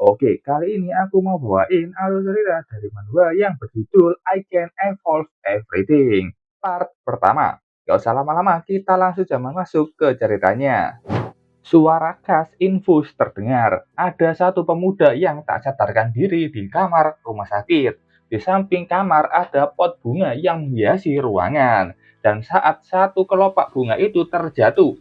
Oke, kali ini aku mau bawain alur cerita dari manhwa yang berjudul I Can Evolve Everything. Part pertama. Gak usah lama-lama, kita langsung aja masuk ke ceritanya. Suara khas infus terdengar. Ada satu pemuda yang tak sadarkan diri di kamar rumah sakit. Di samping kamar ada pot bunga yang menghiasi ruangan. Dan saat satu kelopak bunga itu terjatuh,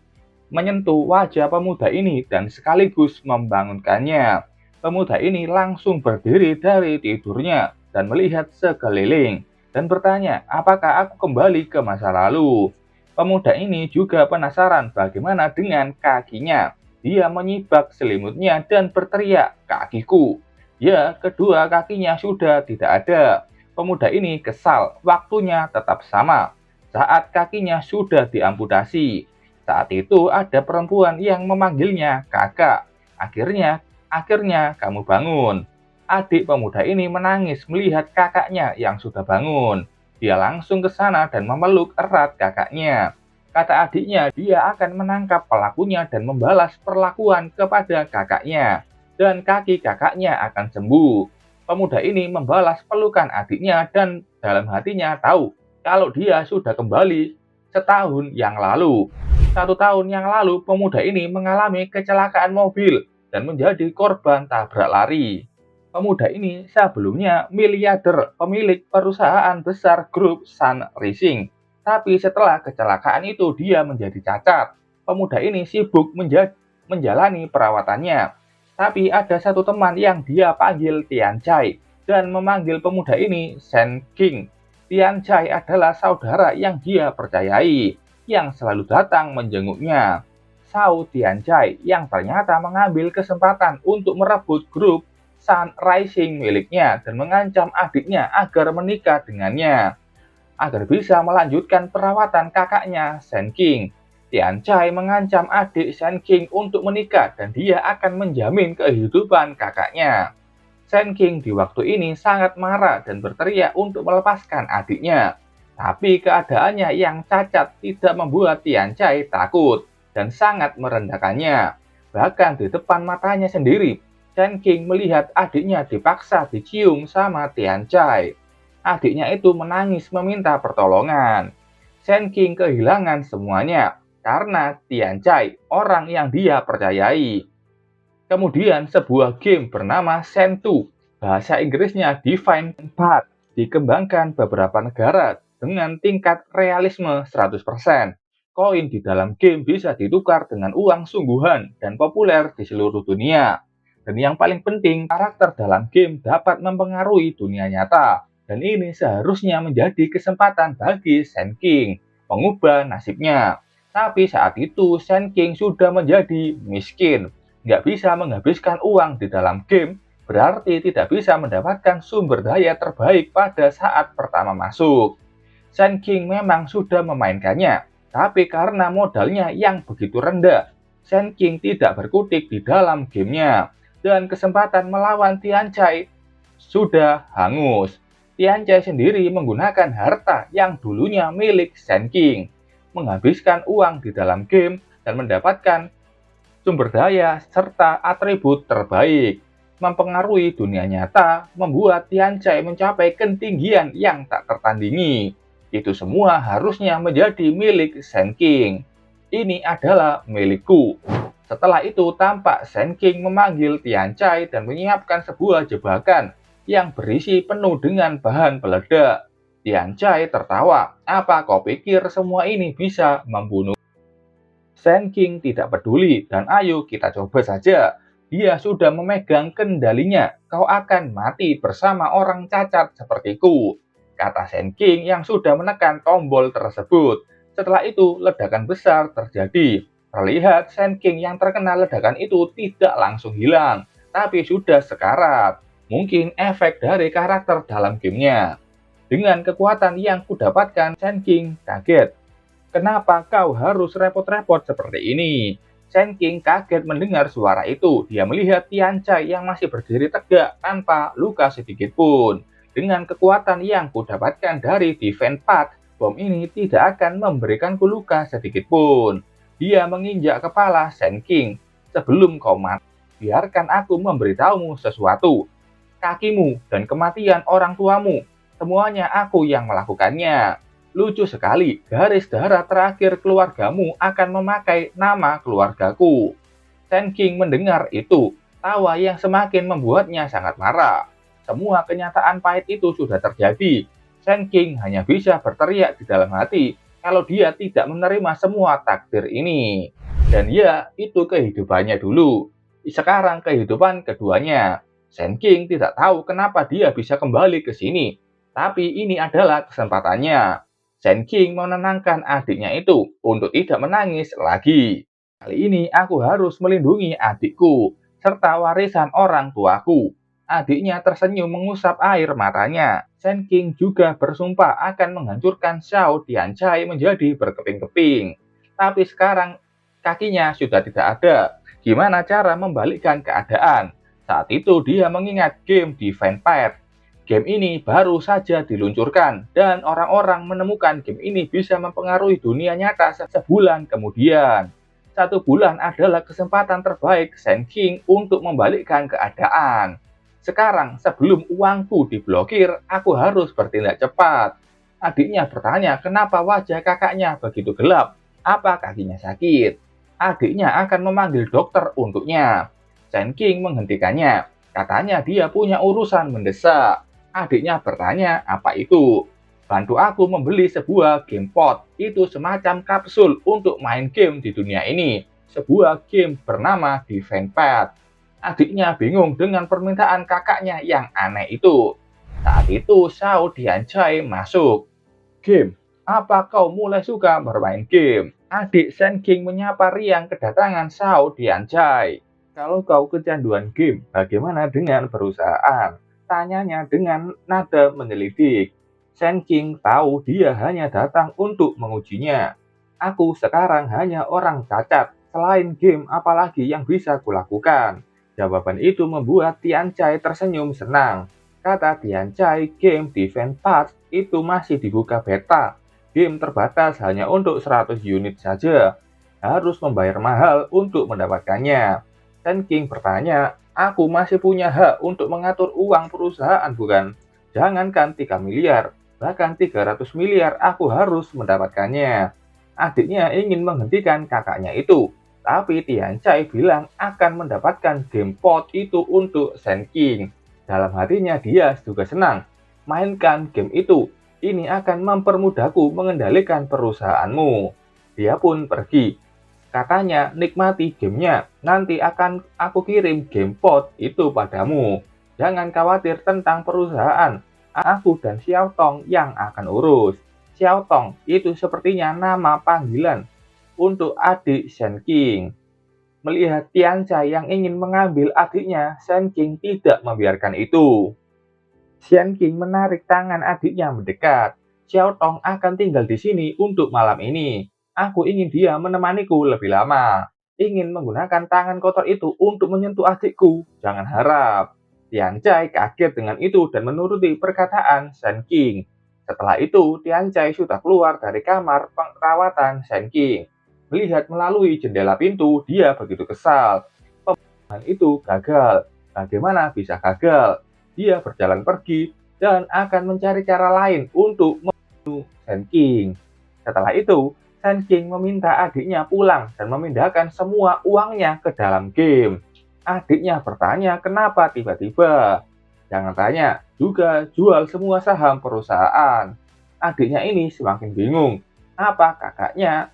menyentuh wajah pemuda ini dan sekaligus membangunkannya. Pemuda ini langsung berdiri dari tidurnya dan melihat sekeliling dan bertanya, apakah aku kembali ke masa lalu? Pemuda ini juga penasaran bagaimana dengan kakinya. Dia menyibak selimutnya dan berteriak, kakiku. Ya, kedua kakinya sudah tidak ada. Pemuda ini kesal, waktunya tetap sama. Saat kakinya sudah diamputasi, saat itu ada perempuan yang memanggilnya kakak. Akhirnya kamu bangun. Adik pemuda ini menangis melihat kakaknya yang sudah bangun. Dia langsung ke sana dan memeluk erat kakaknya. Kata adiknya, dia akan menangkap pelakunya dan membalas perlakuan kepada kakaknya. Dan kaki kakaknya akan sembuh. Pemuda ini membalas pelukan adiknya dan dalam hatinya tahu kalau dia sudah kembali setahun yang lalu. 1 tahun yang lalu, pemuda ini mengalami kecelakaan mobil dan menjadi korban tabrak lari. Pemuda ini sebelumnya miliarder, pemilik perusahaan besar grup Sun Racing. Tapi setelah kecelakaan itu, dia menjadi cacat. Pemuda ini sibuk menjalani perawatannya. Tapi ada satu teman yang dia panggil Tian Chai dan memanggil pemuda ini Shen King. Tian Chai adalah saudara yang dia percayai, yang selalu datang menjenguknya. Shao Tianchai yang ternyata mengambil kesempatan untuk merebut grup Sun Rising miliknya dan mengancam adiknya agar menikah dengannya, agar bisa melanjutkan perawatan kakaknya Shen King. Tianchai mengancam adik Shen King untuk menikah dan dia akan menjamin kehidupan kakaknya. Shen King di waktu ini sangat marah dan berteriak untuk melepaskan adiknya. Tapi keadaannya yang cacat tidak membuat Tian Chai takut dan sangat merendahkannya. Bahkan di depan matanya sendiri, Shen King melihat adiknya dipaksa dicium sama Tian Chai. Adiknya itu menangis meminta pertolongan. Shen King kehilangan semuanya karena Tian Chai, orang yang dia percayai. Kemudian sebuah game bernama Sentu, bahasa Inggrisnya Divine Path, dikembangkan beberapa negara dengan tingkat realisme 100%. Koin di dalam game bisa ditukar dengan uang sungguhan dan populer di seluruh dunia. Dan yang paling penting, karakter dalam game dapat mempengaruhi dunia nyata. Dan ini seharusnya menjadi kesempatan bagi Shen King mengubah nasibnya. Tapi saat itu Shen King sudah menjadi miskin, nggak bisa menghabiskan uang di dalam game, berarti tidak bisa mendapatkan sumber daya terbaik pada saat pertama masuk. Shen King memang sudah memainkannya, tapi karena modalnya yang begitu rendah, Shen King tidak berkutik di dalam gamenya, dan kesempatan melawan Tian Chai sudah hangus. Tian Chai sendiri menggunakan harta yang dulunya milik Shen King, menghabiskan uang di dalam game dan mendapatkan sumber daya serta atribut terbaik, mempengaruhi dunia nyata, membuat Tian Chai mencapai ketinggian yang tak tertandingi. Itu semua harusnya menjadi milik Shen King. Ini adalah milikku. Setelah itu tampak Shen King memanggil Tian Chai dan menyiapkan sebuah jebakan yang berisi penuh dengan bahan peledak. Tian Chai tertawa, apa kau pikir semua ini bisa membunuh? Shen King tidak peduli dan ayo kita coba saja. Dia sudah memegang kendalinya, kau akan mati bersama orang cacat sepertiku, kata Shen King yang sudah menekan tombol tersebut. Setelah itu ledakan besar terjadi. Terlihat Shen King yang terkena ledakan itu tidak langsung hilang, tapi sudah sekarat. Mungkin efek dari karakter dalam gamenya. Dengan kekuatan yang kudapatkan, Shen King kaget. Kenapa kau harus repot-repot seperti ini? Shen King kaget mendengar suara itu. Dia melihat Tian Chai yang masih berdiri tegak tanpa luka sedikit pun. Dengan kekuatan yang kudapatkan dari Divine Path, bom ini tidak akan memberikanku luka sedikit pun. Dia menginjak kepala Shen King. Sebelum kau mati, biarkan aku memberitahumu sesuatu. Kakimu dan kematian orang tuamu, semuanya aku yang melakukannya. Lucu sekali, garis darah terakhir keluargamu akan memakai nama keluargaku. Sen King mendengar itu, tawa yang semakin membuatnya sangat marah. Semua kenyataan pahit itu sudah terjadi. Sen King hanya bisa berteriak di dalam hati kalau dia tidak menerima semua takdir ini. Dan ya, itu kehidupannya dulu. Sekarang kehidupan keduanya. Sen King tidak tahu kenapa dia bisa kembali ke sini. Tapi ini adalah kesempatannya. Sen King menenangkan adiknya itu untuk tidak menangis lagi. Kali ini aku harus melindungi adikku, serta warisan orang tuaku. Adiknya tersenyum mengusap air matanya. Sen King juga bersumpah akan menghancurkan Xiao Dianchai menjadi berkeping-keping. Tapi sekarang kakinya sudah tidak ada. Gimana cara membalikkan keadaan? Saat itu dia mengingat game di Vampire. Game ini baru saja diluncurkan dan orang-orang menemukan game ini bisa mempengaruhi dunia nyata sebulan kemudian. 1 bulan adalah kesempatan terbaik Sen King untuk membalikkan keadaan. Sekarang sebelum uangku diblokir, aku harus bertindak cepat. Adiknya bertanya kenapa wajah kakaknya begitu gelap. Apa kakinya sakit? Adiknya akan memanggil dokter untuknya. Sen King menghentikannya. Katanya dia punya urusan mendesak. Adiknya bertanya apa itu. Bantu aku membeli sebuah gamepod. Itu semacam kapsul untuk main game di dunia ini. Sebuah game bernama Divine Pad. Adiknya bingung dengan permintaan kakaknya yang aneh itu. Saat itu Xiao Dianchai masuk. Game, apa kau mulai suka bermain game? Adik Sen King menyapa riang kedatangan Xiao Dianchai. Kalau kau kecanduan game, bagaimana dengan perusahaan? Tanyanya dengan nada menyelidik. Sen King tahu dia hanya datang untuk mengujinya. Aku sekarang hanya orang cacat. Selain game, apalagi yang bisa kulakukan? Jawaban itu membuat Tianchai tersenyum senang. Kata Tianchai, game Defense Pass itu masih dibuka beta. Game terbatas hanya untuk 100 unit saja. Harus membayar mahal untuk mendapatkannya. Sen King bertanya, aku masih punya hak untuk mengatur uang perusahaan bukan? Jangankan 3 miliar, bahkan 300 miliar aku harus mendapatkannya. Adiknya ingin menghentikan kakaknya itu, tapi Tianchai bilang akan mendapatkan gamepod itu untuk Sen King. Dalam hatinya dia juga senang. Mainkan game itu, ini akan mempermudahku mengendalikan perusahaanmu. Dia pun pergi. Katanya nikmati gamenya, nanti akan aku kirim gamepod itu padamu. Jangan khawatir tentang perusahaan, aku dan Xiao Tong yang akan urus. Xiao Tong itu sepertinya nama panggilan untuk adik Sen King. Melihat Tianchai yang ingin mengambil adiknya, Sen King tidak membiarkan itu. Sen King menarik tangan adiknya mendekat. Xiao Tong akan tinggal di sini untuk malam ini. Aku ingin dia menemaniku lebih lama. Ingin menggunakan tangan kotor itu untuk menyentuh adikku. Jangan harap. Tianchai kaget dengan itu dan menuruti perkataan Sen King. Setelah itu, Tianchai sudah keluar dari kamar perawatan Sen King. Melihat melalui jendela pintu, dia begitu kesal. Pembunuhan itu gagal. Bagaimana bisa gagal? Dia berjalan pergi dan akan mencari cara lain untuk membunuh Sen King. Setelah itu, Sen King meminta adiknya pulang dan memindahkan semua uangnya ke dalam game. Adiknya bertanya kenapa tiba-tiba. Jangan tanya, juga jual semua saham perusahaan. Adiknya ini semakin bingung. Apa kakaknya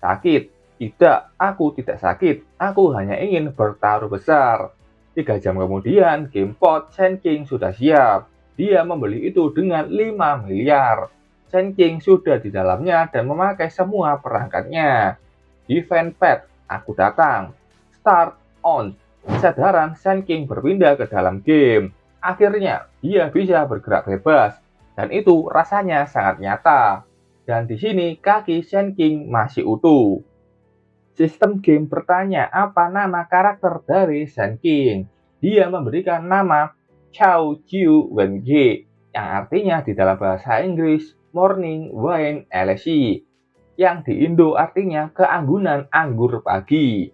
sakit? Tidak, aku tidak sakit. Aku hanya ingin bertaruh besar. 3 jam kemudian, gamepod Sen King sudah siap. Dia membeli itu dengan 5 miliar. Sen King sudah di dalamnya dan memakai semua perangkatnya. Defense Pad, aku datang. Start on. Kesadaran Sen King berpindah ke dalam game. Akhirnya, dia bisa bergerak bebas. Dan itu rasanya sangat nyata. Dan di sini kaki Sen King masih utuh. Sistem game bertanya apa nama karakter dari Sen King. Dia memberikan nama Chao Jiu Wenjie, yang artinya di dalam bahasa Inggris Morning Wine LSI, yang di Indo artinya keanggunan anggur pagi.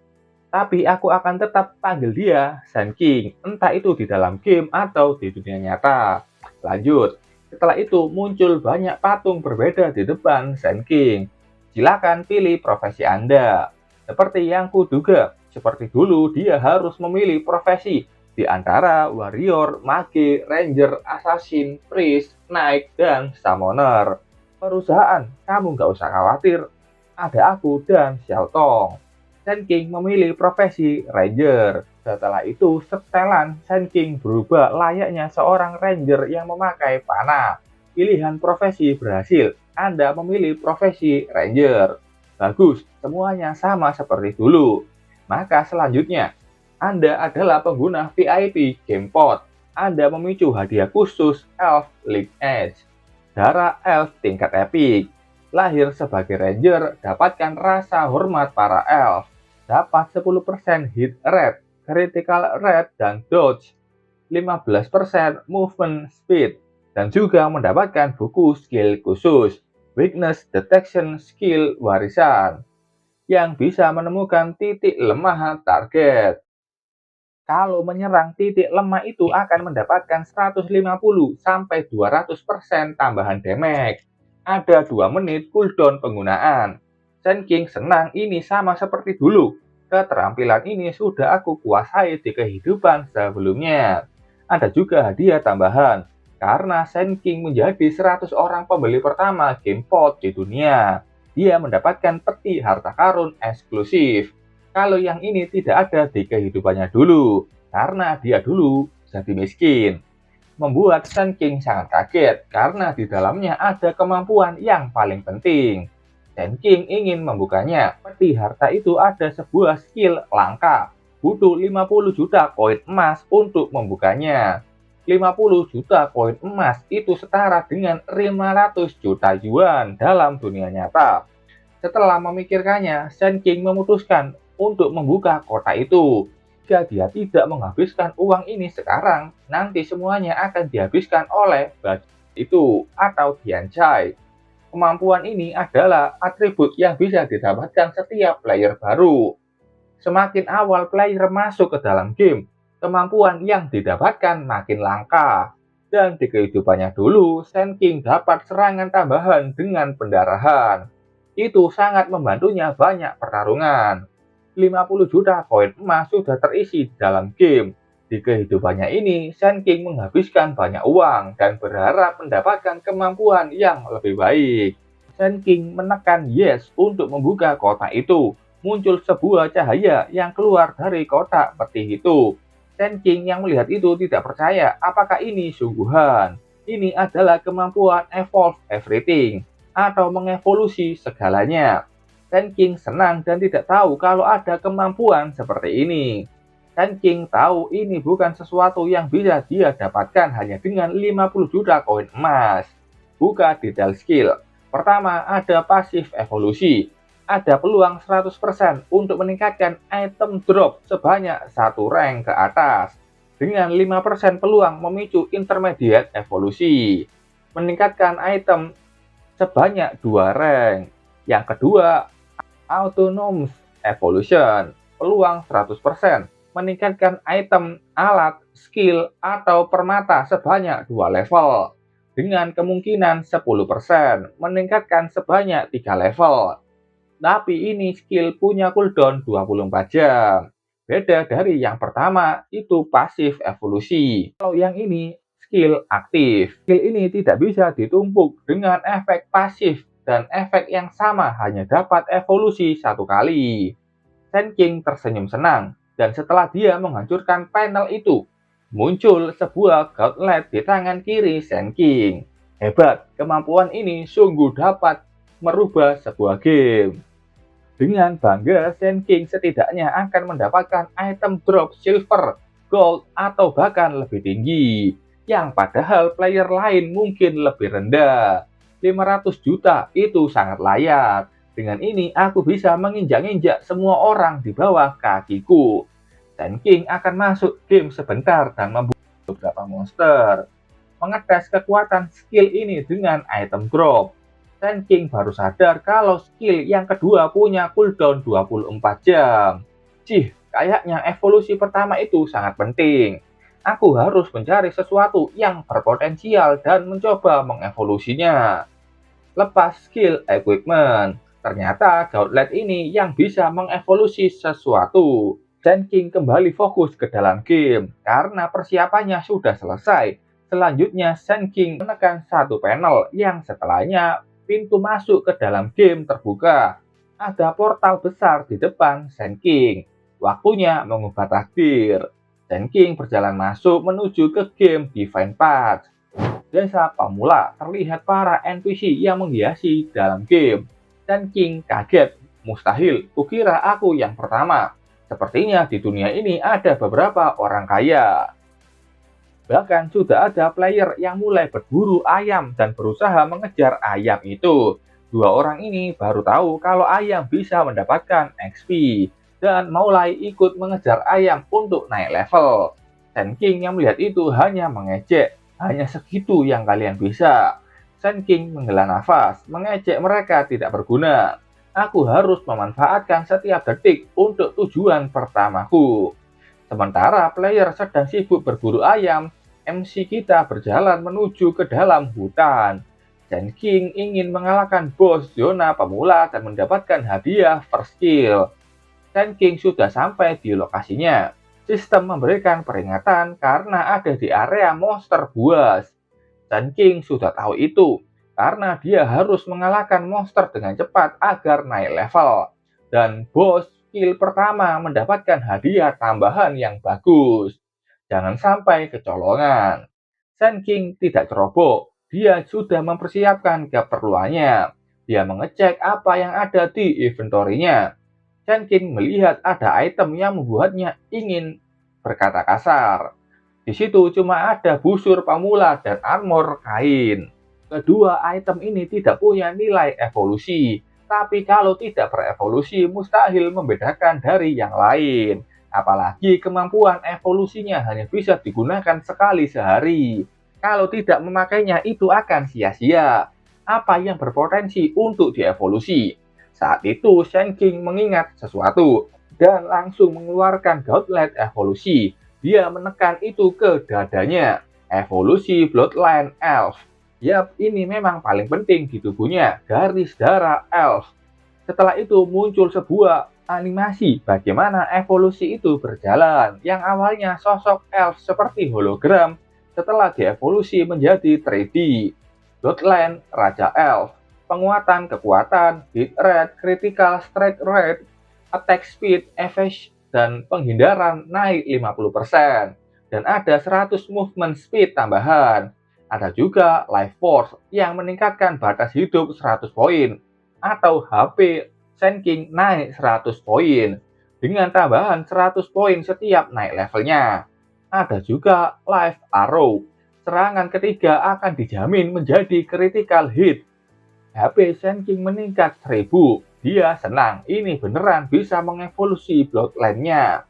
Tapi aku akan tetap panggil dia Sand King, entah itu di dalam game atau di dunia nyata. Lanjut, setelah itu muncul banyak patung berbeda di depan Sand King. Silakan pilih profesi Anda. Seperti yang kuduga, seperti dulu dia harus memilih profesi di antara warrior, mage, ranger, assassin, priest, knight, dan summoner. Perusahaan, kamu nggak usah khawatir, ada aku dan Xiao Tong. Sand King memilih profesi Ranger. Setelah itu, setelan Sand King berubah layaknya seorang Ranger yang memakai panah. Pilihan profesi berhasil. Anda memilih profesi Ranger. Bagus, semuanya sama seperti dulu. Maka selanjutnya, Anda adalah pengguna VIP GamePod. Anda memicu hadiah khusus Elf League Edge. Darah Elf tingkat epic. Lahir sebagai Ranger, dapatkan rasa hormat para Elf. Dapat 10% hit rate, critical rate, dan dodge, 15% movement speed, dan juga mendapatkan buku skill khusus, weakness detection skill warisan, yang bisa menemukan titik lemah target. Kalau menyerang titik lemah itu akan mendapatkan 150-200% tambahan damage. Ada 2 menit cooldown penggunaan. Sand King senang ini sama seperti dulu. Keterampilan ini sudah aku kuasai di kehidupan sebelumnya. Ada juga hadiah tambahan. Karena Sand King menjadi 100 orang pembeli pertama GamePod di dunia. Dia mendapatkan peti harta karun eksklusif. Kalau yang ini tidak ada di kehidupannya dulu, karena dia dulu jadi miskin. Membuat Sand King sangat kaget, karena di dalamnya ada kemampuan yang paling penting. Sand King ingin membukanya. Peti harta itu ada sebuah skill langka. Butuh 50 juta koin emas untuk membukanya. 50 juta koin emas itu setara dengan 500 juta yuan dalam dunia nyata. Setelah memikirkannya, Sand King memutuskan untuk membuka kotak itu. Jika dia tidak menghabiskan uang ini sekarang, nanti semuanya akan dihabiskan oleh baju itu atau Dianjai. Kemampuan ini adalah atribut yang bisa didapatkan setiap player baru. Semakin awal player masuk ke dalam game, kemampuan yang didapatkan makin langka. Dan di kehidupannya dulu, Sand King dapat serangan tambahan dengan pendarahan. Itu sangat membantunya banyak pertarungan. 50 juta koin emas sudah terisi di dalam game. Di kehidupannya ini, Sand King menghabiskan banyak uang dan berharap mendapatkan kemampuan yang lebih baik. Sand King menekan yes untuk membuka kotak itu. Muncul sebuah cahaya yang keluar dari kotak peti itu. Sand King yang melihat itu tidak percaya apakah ini sungguhan. Ini adalah kemampuan evolve everything atau mengevolusi segalanya. Sand King senang dan tidak tahu kalau ada kemampuan seperti ini. Sand King tahu ini bukan sesuatu yang bisa dia dapatkan hanya dengan 50 juta koin emas. Buka detail skill. Pertama, ada pasif evolusi. Ada peluang 100% untuk meningkatkan item drop sebanyak 1 rank ke atas. Dengan 5% peluang memicu intermediate evolusi. Meningkatkan item sebanyak 2 rank. Yang kedua, Autonomous Evolution, peluang 100%, meningkatkan item, alat, skill, atau permata sebanyak 2 level, dengan kemungkinan 10%, meningkatkan sebanyak 3 level. Tapi ini skill punya cooldown 24 jam. Beda dari yang pertama, itu pasif evolusi. Kalau yang ini, skill aktif. Skill ini tidak bisa ditumpuk dengan efek pasif dan efek yang sama hanya dapat evolusi 1 kali. Sand King tersenyum senang, dan setelah dia menghancurkan panel itu, muncul sebuah gauntlet di tangan kiri Sand King. Hebat, kemampuan ini sungguh dapat merubah sebuah game. Dengan bangga, Sand King setidaknya akan mendapatkan item drop silver, gold, atau bahkan lebih tinggi, yang padahal player lain mungkin lebih rendah. 500 juta itu sangat layak. Dengan ini aku bisa menginjak-injak semua orang di bawah kakiku. Sand King akan masuk game sebentar dan membunuh beberapa monster. Mengetes kekuatan skill ini dengan item drop. Sand King baru sadar kalau skill yang kedua punya cooldown 24 jam. Cih, Kayaknya evolusi pertama itu sangat penting. Aku harus mencari sesuatu yang berpotensial dan mencoba mengevolusinya. Lepas skill equipment, ternyata Gauntlet ini yang bisa mengevolusi sesuatu. Sand King kembali fokus ke dalam game karena persiapannya sudah selesai. Selanjutnya Sand King menekan satu panel yang setelahnya pintu masuk ke dalam game terbuka. Ada portal besar di depan Sand King. Waktunya mengubah takdir. Sand King berjalan masuk menuju ke game Divine Path. Desa pemula terlihat para NPC yang menghiasi dalam game. Dan King kaget. Mustahil, kukira aku yang pertama. Sepertinya di dunia ini ada beberapa orang kaya. Bahkan sudah ada player yang mulai berburu ayam dan berusaha mengejar ayam itu. Dua orang ini baru tahu kalau ayam bisa mendapatkan XP dan mulai ikut mengejar ayam untuk naik level. Sand King yang melihat itu hanya mengejek, hanya segitu yang kalian bisa. Sand King menghela nafas, mengejek mereka tidak berguna. Aku harus memanfaatkan setiap detik untuk tujuan pertamaku. Sementara player sedang sibuk berburu ayam, MC kita berjalan menuju ke dalam hutan. Sand King ingin mengalahkan bos zona pemula dan mendapatkan hadiah first kill. Sand King sudah sampai di lokasinya. Sistem memberikan peringatan karena ada di area monster buas. Sand King sudah tahu itu, karena dia harus mengalahkan monster dengan cepat agar naik level. Dan bos skill pertama mendapatkan hadiah tambahan yang bagus. Jangan sampai kecolongan. Sand King tidak ceroboh, dia sudah mempersiapkan keperluannya. Dia mengecek apa yang ada di inventory-nya. Sand King melihat ada item yang membuatnya ingin berkata kasar. Di situ cuma ada busur pemula dan armor kain. Kedua item ini tidak punya nilai evolusi, tapi kalau tidak berevolusi mustahil membedakan dari yang lain. Apalagi kemampuan evolusinya hanya bisa digunakan sekali sehari. Kalau tidak memakainya itu akan sia-sia. Apa yang berpotensi untuk dievolusi? Saat itu Sand King mengingat sesuatu dan langsung mengeluarkan Gauntlet evolusi. Dia menekan itu ke dadanya. Evolusi Bloodline Elf. Yap, ini memang paling penting di tubuhnya, garis darah elf. Setelah itu muncul sebuah animasi bagaimana evolusi itu berjalan. Yang awalnya sosok elf seperti hologram, setelah dievolusi menjadi 3D. Bloodline Raja Elf. Penguatan kekuatan, hit rate, critical strike rate, attack speed, evade, dan penghindaran naik 50%. Dan ada 100 movement speed tambahan. Ada juga Life Force yang meningkatkan batas hidup 100 poin atau HP Sand King naik 100 poin dengan tambahan 100 poin setiap naik levelnya. Ada juga Life Arrow. Serangan ketiga akan dijamin menjadi critical hit. HP Sand King meningkat 1000. Dia senang, ini beneran bisa mengevolusi bloodline-nya.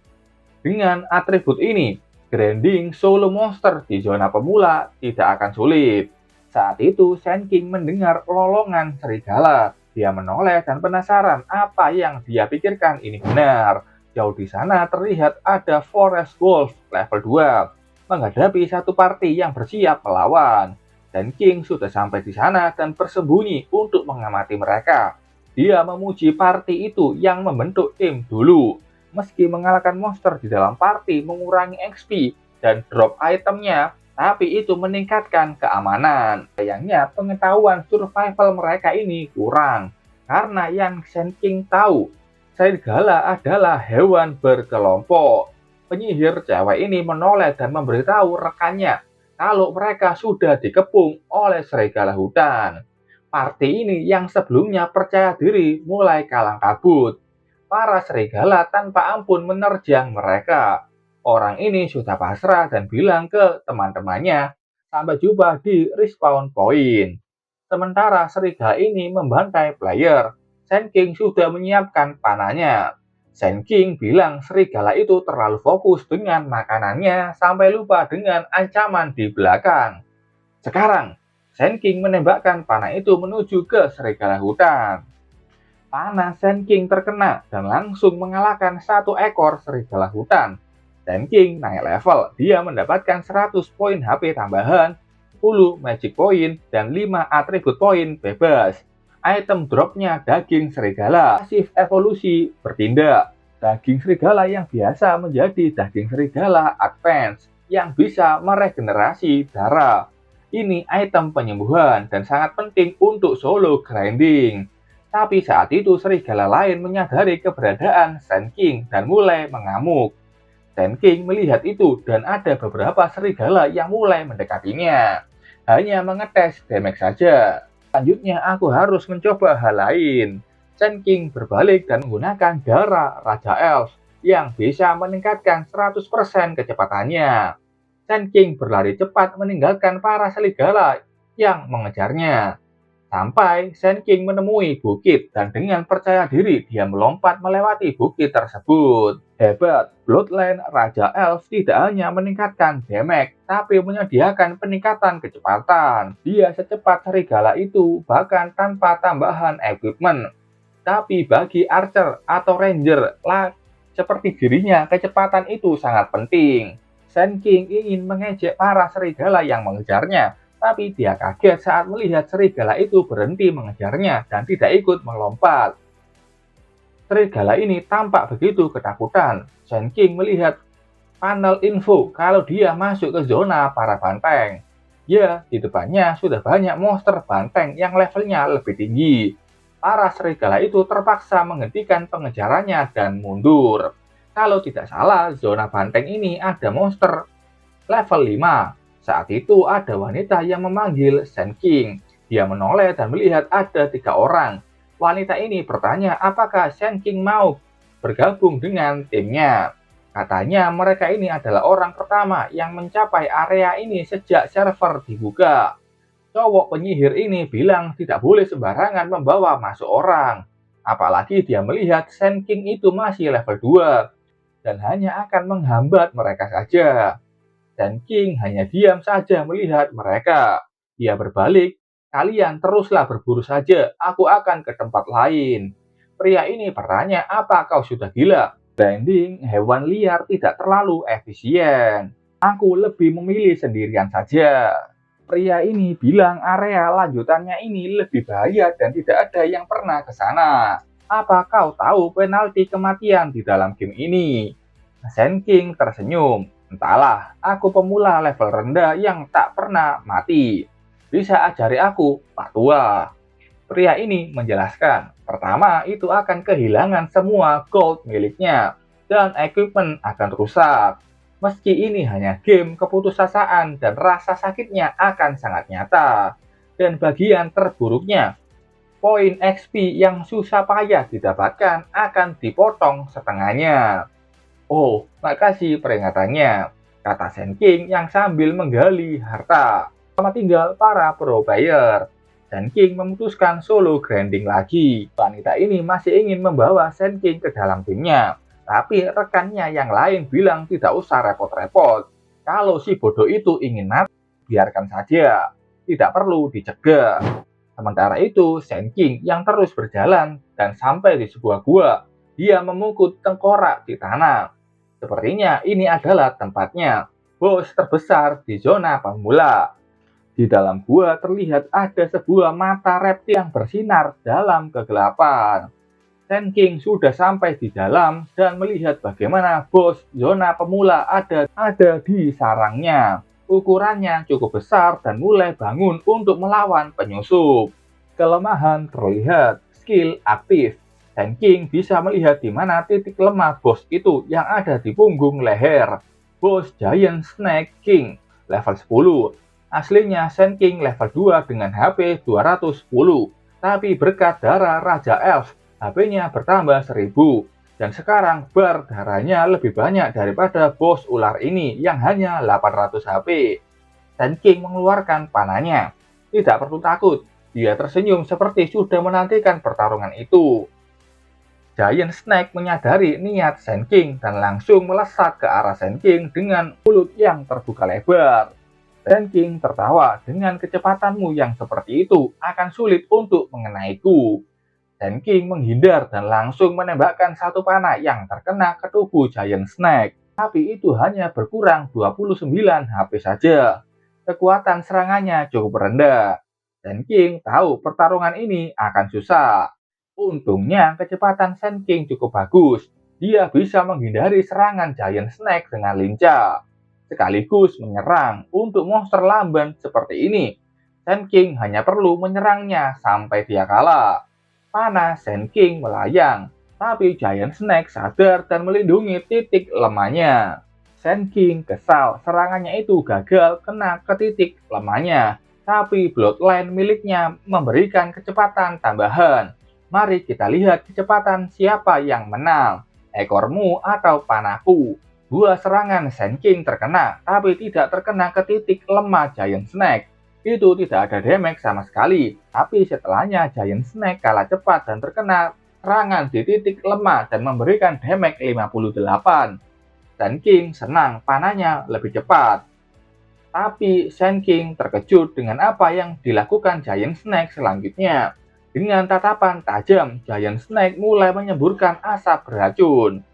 Dengan atribut ini, grinding solo monster di zona pemula tidak akan sulit. Saat itu, Sand King mendengar lolongan serigala. Dia menoleh dan penasaran apa yang dia pikirkan ini benar. Jauh di sana terlihat ada Forest Wolf level 2 menghadapi satu party yang bersiap melawan. Sand King sudah sampai di sana dan bersembunyi untuk mengamati mereka. Dia memuji party itu yang membentuk tim dulu. Meski mengalahkan monster di dalam party mengurangi XP dan drop itemnya, tapi itu meningkatkan keamanan. Sayangnya pengetahuan survival mereka ini kurang, karena yang Sand King tahu, serigala adalah hewan berkelompok. Penyihir cewek ini menoleh dan memberitahu rekannya kalau mereka sudah dikepung oleh serigala hutan. Party ini yang sebelumnya percaya diri mulai kalang kabut. Para serigala tanpa ampun menerjang mereka. Orang ini sudah pasrah dan bilang ke teman-temannya, sampai jumpa di respawn point. Sementara serigala ini membantai player, Sand King sudah menyiapkan panahnya. Sand King bilang serigala itu terlalu fokus dengan makanannya sampai lupa dengan ancaman di belakang. Sekarang, Sand King menembakkan panah itu menuju ke serigala hutan. Panah Sand King terkena dan langsung mengalahkan satu ekor serigala hutan. Sand King naik level, dia mendapatkan 100 poin HP tambahan, 10 magic point, dan 5 atribut poin bebas. Item dropnya daging serigala, pasif evolusi bertindak. Daging serigala yang biasa menjadi daging serigala advance yang bisa meregenerasi darah. Ini item penyembuhan dan sangat penting untuk solo grinding. Tapi saat itu serigala lain menyadari keberadaan Sand King dan mulai mengamuk. Sand King melihat itu dan ada beberapa serigala yang mulai mendekatinya. Hanya mengetes damage saja. Selanjutnya aku harus mencoba hal lain. Sand King berbalik dan menggunakan darah Raja Elf yang bisa meningkatkan 100% kecepatannya. Sand King berlari cepat meninggalkan para serigala yang mengejarnya. Sampai Sand King menemui bukit dan dengan percaya diri dia melompat melewati bukit tersebut. Hebat, Bloodline Raja Elf tidak hanya meningkatkan damage, tapi menyediakan peningkatan kecepatan. Dia secepat serigala itu, bahkan tanpa tambahan equipment. Tapi bagi Archer atau Ranger seperti dirinya, kecepatan itu sangat penting. Sand King ingin mengejek para serigala yang mengejarnya, tapi dia kaget saat melihat serigala itu berhenti mengejarnya dan tidak ikut melompat. Serigala ini tampak begitu ketakutan. Sand King melihat panel info kalau dia masuk ke zona para banteng. Ya, di depannya sudah banyak monster banteng yang levelnya lebih tinggi. Para serigala itu terpaksa menghentikan pengejarannya dan mundur. Kalau tidak salah, zona banteng ini ada monster level 5. Saat itu ada wanita yang memanggil Sand King. Dia menoleh dan melihat ada 3 orang. Wanita ini bertanya apakah Sand King mau bergabung dengan timnya. Katanya mereka ini adalah orang pertama yang mencapai area ini sejak server dibuka. Cowok penyihir ini bilang tidak boleh sembarangan membawa masuk orang. Apalagi dia melihat Sand King itu masih level 2 dan hanya akan menghambat mereka saja. Sand King hanya diam saja melihat mereka. Dia berbalik, kalian teruslah berburu saja, aku akan ke tempat lain. Pria ini bertanya, apa kau sudah gila? Grinding hewan liar tidak terlalu efisien. Aku lebih memilih sendirian saja. Pria ini bilang area lanjutannya ini lebih bahaya dan tidak ada yang pernah ke sana. Apa kau tahu penalti kematian di dalam game ini? Sand King tersenyum. Entahlah, aku pemula level rendah yang tak pernah mati. Bisa ajari aku, Pak Tua. Pria ini menjelaskan, pertama itu akan kehilangan semua gold miliknya, dan equipment akan rusak. Meski ini hanya game, keputusasaan dan rasa sakitnya akan sangat nyata. Dan bagian terburuknya, poin XP yang susah payah didapatkan akan dipotong setengahnya. Oh, makasih peringatannya, kata Sand King yang sambil menggali harta. Sama tinggal para pro player. Sand King memutuskan solo grinding lagi. Wanita ini masih ingin membawa Sand King ke dalam timnya. Tapi rekannya yang lain bilang tidak usah repot-repot. Kalau si bodoh itu ingin mati, biarkan saja. Tidak perlu dicegah. Sementara itu, Sand King yang terus berjalan dan sampai di sebuah gua. Dia memukul tengkorak di tanah. Sepertinya ini adalah tempatnya, bos terbesar di zona pemula. Di dalam gua terlihat ada sebuah mata reptil yang bersinar dalam kegelapan. Sand King sudah sampai di dalam dan melihat bagaimana bos zona pemula ada di sarangnya. Ukurannya cukup besar dan mulai bangun untuk melawan penyusup. Kelemahan terlihat, skill aktif. Sand King bisa melihat di mana titik lemah bos itu yang ada di punggung leher. Bos Giant Snake King, level 10. Aslinya Sand King level 2 dengan HP 210. Tapi berkat darah Raja Elf, HP-nya bertambah 1000. Dan sekarang bar darahnya lebih banyak daripada bos ular ini yang hanya 800 HP. Sand King mengeluarkan panahnya. Tidak perlu takut, dia tersenyum seperti sudah menantikan pertarungan itu. Giant Snake menyadari niat Sand King dan langsung melesat ke arah Sand King dengan mulut yang terbuka lebar. Sand King tertawa, dengan kecepatanmu yang seperti itu akan sulit untuk mengenaiku. Sand King menghindar dan langsung menembakkan satu panah yang terkena ke tubuh Giant Snake. Tapi itu hanya berkurang 29 HP saja. Kekuatan serangannya cukup rendah. Sand King tahu pertarungan ini akan susah. Untungnya kecepatan Sand King cukup bagus. Dia bisa menghindari serangan Giant Snake dengan lincah, sekaligus menyerang untuk monster lamban seperti ini. Sand King hanya perlu menyerangnya sampai dia kalah. Panah Sand King melayang, tapi Giant Snake sadar dan melindungi titik lemahnya. Sand King kesal serangannya itu gagal kena ke titik lemahnya, tapi Bloodline miliknya memberikan kecepatan tambahan. Mari kita lihat kecepatan siapa yang menang, ekormu atau panahku. Dua serangan Sand King terkena, tapi tidak terkena ke titik lemah Giant Snake. Itu tidak ada damage sama sekali, tapi setelahnya Giant Snake kalah cepat dan terkena serangan di titik lemah dan memberikan damage 58. Sand King senang panahnya lebih cepat. Tapi Sand King terkejut dengan apa yang dilakukan Giant Snake selanjutnya. Dengan tatapan tajam, Giant Snake mulai menyemburkan asap beracun.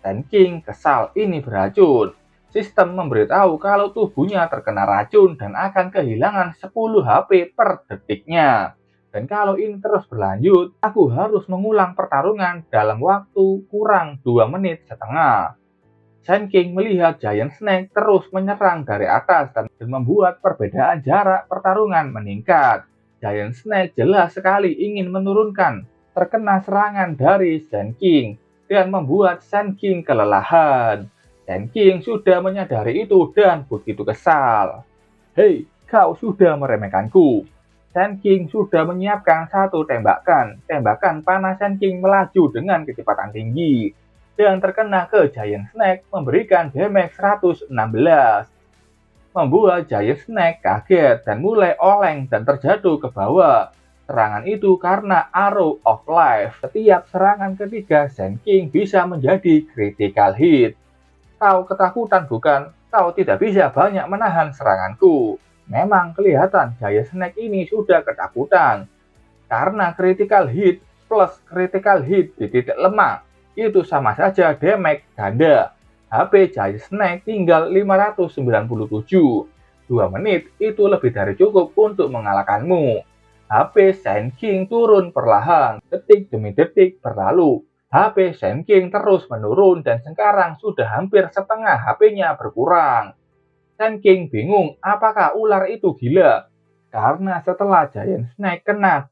Sand King kesal ini beracun. Sistem memberitahu kalau tubuhnya terkena racun dan akan kehilangan 10 HP per detiknya. Dan kalau ini terus berlanjut, aku harus mengulang pertarungan dalam waktu kurang 2 menit setengah. Sand King melihat Giant Snake terus menyerang dari atas dan membuat perbedaan jarak pertarungan meningkat. Giant Snake jelas sekali ingin menurunkan terkena serangan dari Sand King dan membuat Sand King kelelahan. Sand King sudah menyadari itu dan begitu kesal. Hei, kau sudah meremehkanku. Sand King sudah menyiapkan satu tembakan. Tembakan panah Sand King melaju dengan kecepatan tinggi dan terkena ke Giant Snake memberikan damage 116. Membuat Giant Snake kaget dan mulai oleng dan terjatuh ke bawah. Serangan itu karena Arrow of Life. Setiap serangan ketiga Sand King bisa menjadi critical hit. Kau ketakutan bukan? Kau tidak bisa banyak menahan seranganku. Memang kelihatan Giant Snake ini sudah ketakutan. Karena critical hit plus critical hit di titik lemah, itu sama saja damage ganda. HP Giant Snake tinggal 597. 2 menit itu lebih dari cukup untuk mengalahkanmu. HP Sand King turun perlahan, detik demi detik berlalu. HP Sand King terus menurun dan sekarang sudah hampir setengah HP-nya berkurang. Sand King bingung apakah ular itu gila. Karena setelah Giant Snake kena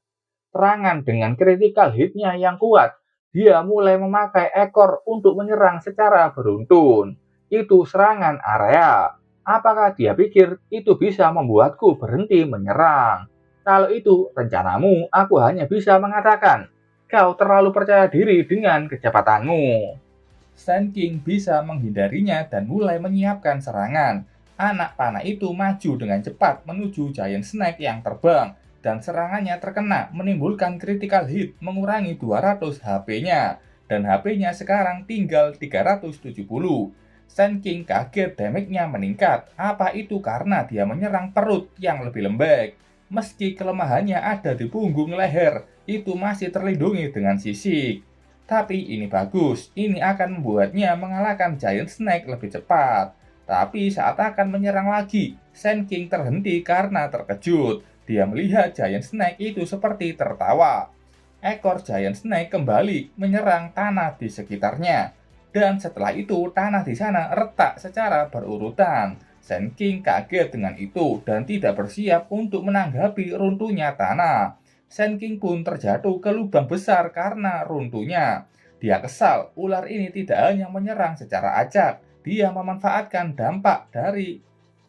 serangan dengan critical hit-nya yang kuat, dia mulai memakai ekor untuk menyerang secara beruntun. Itu serangan area. Apakah dia pikir itu bisa membuatku berhenti menyerang? Kalau itu rencanamu, aku hanya bisa mengatakan, kau terlalu percaya diri dengan kecepatanmu. Sand King bisa menghindarinya dan mulai menyiapkan serangan. Anak panah itu maju dengan cepat menuju Giant Snake yang terbang, dan serangannya terkena menimbulkan critical hit mengurangi 200 HP-nya, dan HP-nya sekarang tinggal 370. Sand King kaget damage-nya meningkat. Apa itu karena dia menyerang perut yang lebih lembek? Meski kelemahannya ada di punggung leher, itu masih terlindungi dengan sisik. Tapi ini bagus, ini akan membuatnya mengalahkan Giant Snake lebih cepat. Tapi saat akan menyerang lagi, Sand King terhenti karena terkejut. Dia melihat Giant Snake itu seperti tertawa. Ekor Giant Snake kembali menyerang tanah di sekitarnya. Dan setelah itu tanah di sana retak secara berurutan. Sand King kaget dengan itu dan tidak bersiap untuk menanggapi runtuhnya tanah. Sand King pun terjatuh ke lubang besar karena runtuhnya. Dia kesal, ular ini tidak hanya menyerang secara acak, dia memanfaatkan dampak dari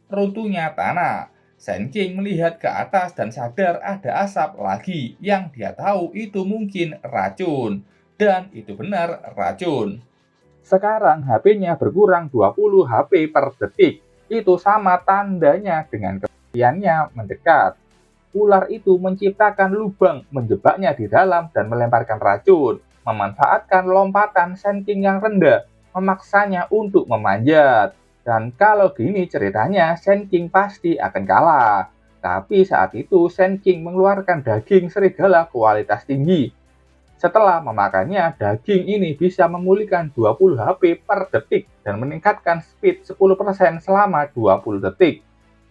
runtuhnya tanah. Sand King melihat ke atas dan sadar ada asap lagi yang dia tahu itu mungkin racun. Dan itu benar racun. Sekarang HP-nya berkurang 20 HP per detik. Itu sama tandanya dengan kematiannya mendekat. Ular itu menciptakan lubang, menjebaknya di dalam dan melemparkan racun, memanfaatkan lompatan Sand King yang rendah, memaksanya untuk memanjat. Dan kalau gini ceritanya, Sand King pasti akan kalah. Tapi saat itu Sand King mengeluarkan daging serigala kualitas tinggi. Setelah memakannya, daging ini bisa memulihkan 20 HP per detik dan meningkatkan speed 10% selama 20 detik.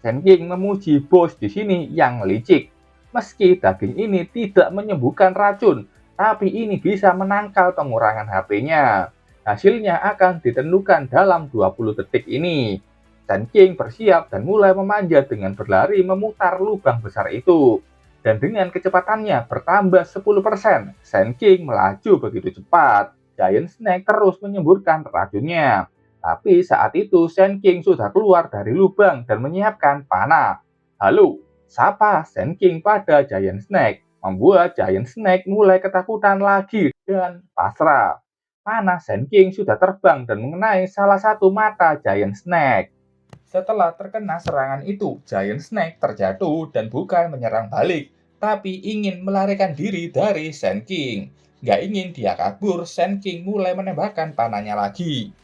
Senking memuji bos di sini yang licik. Meski daging ini tidak menyembuhkan racun, tapi ini bisa menangkal pengurangan HP-nya. Hasilnya akan ditentukan dalam 20 detik ini. Senking bersiap dan mulai memanjat dengan berlari memutar lubang besar itu. Dan dengan kecepatannya bertambah 10%, Sand King melaju begitu cepat. Giant Snake terus menyemburkan racunnya. Tapi saat itu Sand King sudah keluar dari lubang dan menyiapkan panah. Halo, sapa Sand King pada Giant Snake, membuat Giant Snake mulai ketakutan lagi dan pasrah. Panah Sand King sudah terbang dan mengenai salah satu mata Giant Snake. Setelah terkena serangan itu, Giant Snake terjatuh dan bukan menyerang balik, tapi ingin melarikan diri dari Sand King. Nggak ingin dia kabur, Sand King mulai menembakkan panahnya lagi.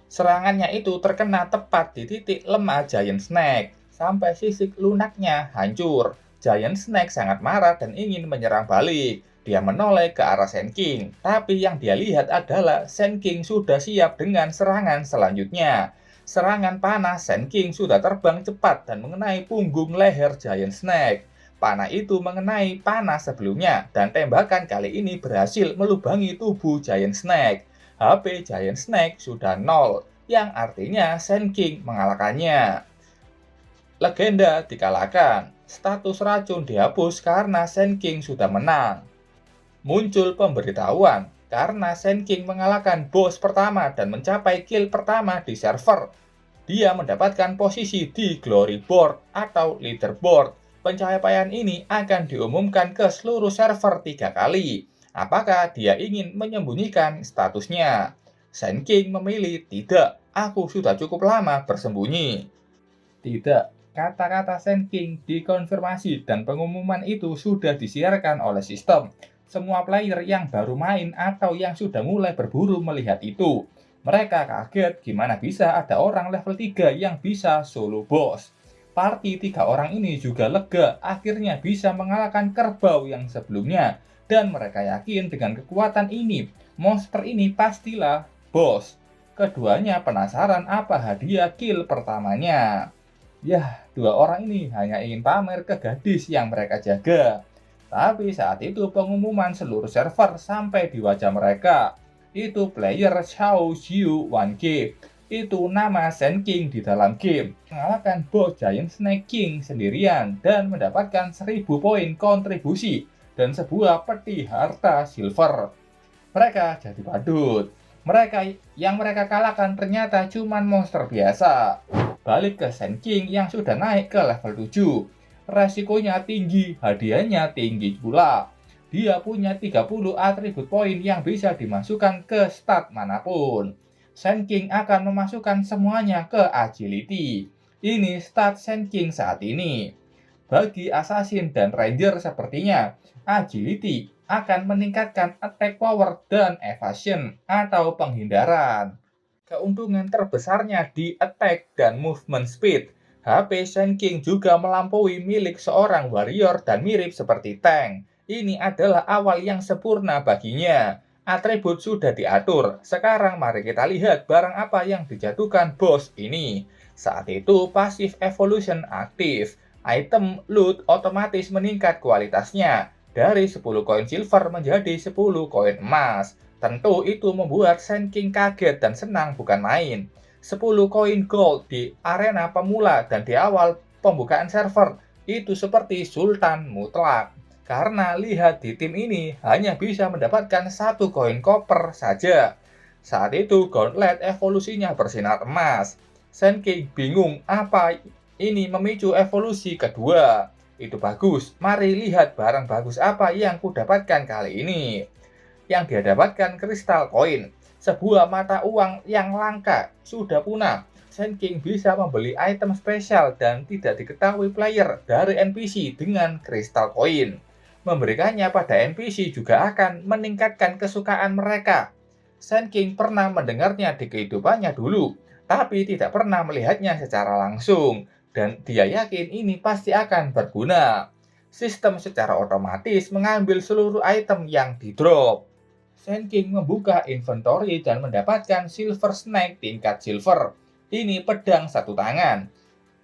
Serangannya itu terkena tepat di titik lemah Giant Snake, sampai sisik lunaknya hancur. Giant Snake sangat marah dan ingin menyerang balik. Dia menoleh ke arah Sand King, tapi yang dia lihat adalah Sand King sudah siap dengan serangan selanjutnya. Serangan panah Sand King sudah terbang cepat dan mengenai punggung leher Giant Snake. Panah itu mengenai panah sebelumnya, dan tembakan kali ini berhasil melubangi tubuh Giant Snake. HP Giant Snake sudah nol, yang artinya Sand King mengalahkannya. Legenda dikalahkan, status racun dihapus karena Sand King sudah menang. Muncul pemberitahuan karena Sand King mengalahkan bos pertama dan mencapai kill pertama di server. Dia mendapatkan posisi di Glory Board atau Leaderboard. Pencapaian ini akan diumumkan ke seluruh server 3 kali. Apakah dia ingin menyembunyikan statusnya? Sand King memilih tidak, aku sudah cukup lama bersembunyi. Tidak, kata-kata Sand King dikonfirmasi dan pengumuman itu sudah disiarkan oleh sistem. Semua player yang baru main atau yang sudah mulai berburu melihat itu. Mereka kaget gimana bisa ada orang level 3 yang bisa solo boss. Party 3 orang ini juga lega akhirnya bisa mengalahkan kerbau yang sebelumnya. Dan mereka yakin dengan kekuatan ini, monster ini pastilah boss. Keduanya penasaran apa hadiah kill pertamanya. Yah, dua orang ini hanya ingin pamer ke gadis yang mereka jaga. Tapi saat itu pengumuman seluruh server sampai di wajah mereka. Itu player Xiao Xiu 1K. Itu nama Sand King di dalam game. Mengalahkan bos Giant Snake King sendirian dan mendapatkan 1000 poin kontribusi dan sebuah peti harta silver. Mereka jadi badut. Yang mereka kalahkan ternyata cuma monster biasa. Balik ke Sand King yang sudah naik ke level 7. Resikonya tinggi, hadiahnya tinggi pula. Dia punya 30 atribut poin yang bisa dimasukkan ke stat manapun. Sand King akan memasukkan semuanya ke agility. Ini stat Sand King saat ini. Bagi assassin dan ranger sepertinya, agility akan meningkatkan attack power dan evasion atau penghindaran. Keuntungan terbesarnya di attack dan movement speed. HP Sand King juga melampaui milik seorang warrior dan mirip seperti tank. Ini adalah awal yang sempurna baginya. Atribut sudah diatur. Sekarang mari kita lihat barang apa yang dijatuhkan bos ini. Saat itu passive evolution aktif. Item loot otomatis meningkat kualitasnya dari 10 koin silver menjadi 10 koin emas. Tentu itu membuat Sand King kaget dan senang bukan main. 10 koin gold di arena pemula dan di awal pembukaan server itu seperti sultan mutlak. Karena lihat di tim ini hanya bisa mendapatkan 1 koin koper saja. Saat itu gauntlet evolusinya bersinar emas. Sand King bingung apa ini memicu evolusi kedua. Itu bagus, mari lihat barang bagus apa yang kudapatkan kali ini. Yang dia dapatkan kristal koin, sebuah mata uang yang langka, sudah punah. Sand King bisa membeli item spesial dan tidak diketahui player dari NPC dengan kristal koin. Memberikannya pada NPC juga akan meningkatkan kesukaan mereka. Sand King pernah mendengarnya di kehidupannya dulu, tapi tidak pernah melihatnya secara langsung, dan dia yakin ini pasti akan berguna. Sistem secara otomatis mengambil seluruh item yang di-drop. Sand King membuka inventory dan mendapatkan Silver Snake tingkat silver. Ini pedang satu tangan,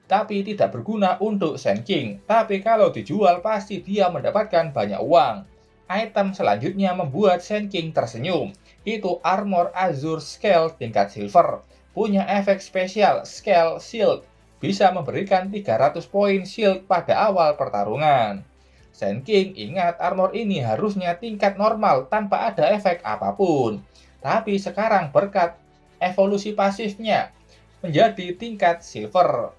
tapi tidak berguna untuk Sand King. Tapi kalau dijual pasti dia mendapatkan banyak uang. Item selanjutnya membuat Sand King tersenyum. Itu Armor Azure Scale tingkat silver. Punya efek spesial Scale Shield. Bisa memberikan 300 poin shield pada awal pertarungan. Sand King ingat armor ini harusnya tingkat normal tanpa ada efek apapun. Tapi sekarang berkat evolusi pasifnya menjadi tingkat silver.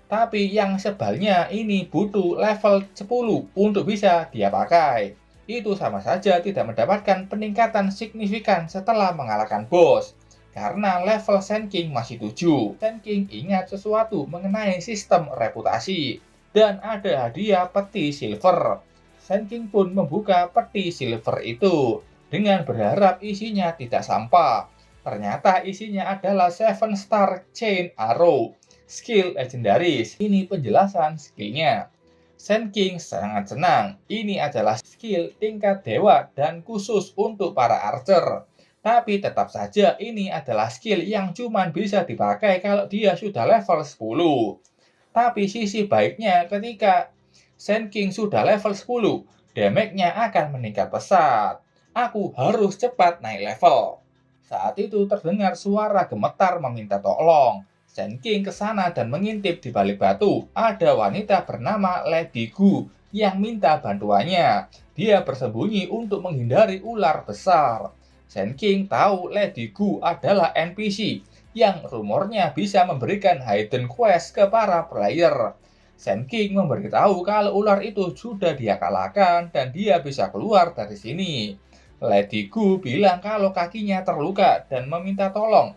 Tapi yang sebalnya ini butuh level 10 untuk bisa dia pakai. Itu sama saja tidak mendapatkan peningkatan signifikan setelah mengalahkan bos. Karena level Sand King masih 7. Sand King ingat sesuatu mengenai sistem reputasi. Dan ada hadiah peti silver. Sand King pun membuka peti silver itu dengan berharap isinya tidak sampah. Ternyata isinya adalah 7 Star Chain Arrow, skill legendaris. Ini penjelasan skillnya. Sand King sangat senang. Ini adalah skill tingkat dewa dan khusus untuk para archer. Tapi tetap saja ini adalah skill yang cuma bisa dipakai kalau dia sudah level 10. Tapi sisi baiknya ketika Sand King sudah level 10, damage-nya akan meningkat pesat. Aku harus cepat naik level. Saat itu terdengar suara gemetar meminta tolong. Sand King ke sana dan mengintip di balik batu. Ada wanita bernama Lady Gu yang minta bantuannya. Dia bersembunyi untuk menghindari ular besar. Sand King tahu Lady Gu adalah NPC yang rumornya bisa memberikan hidden quest ke para player. Sand King memberitahu kalau ular itu sudah dia kalahkan dan dia bisa keluar dari sini. Lady Gu bilang kalau kakinya terluka dan meminta tolong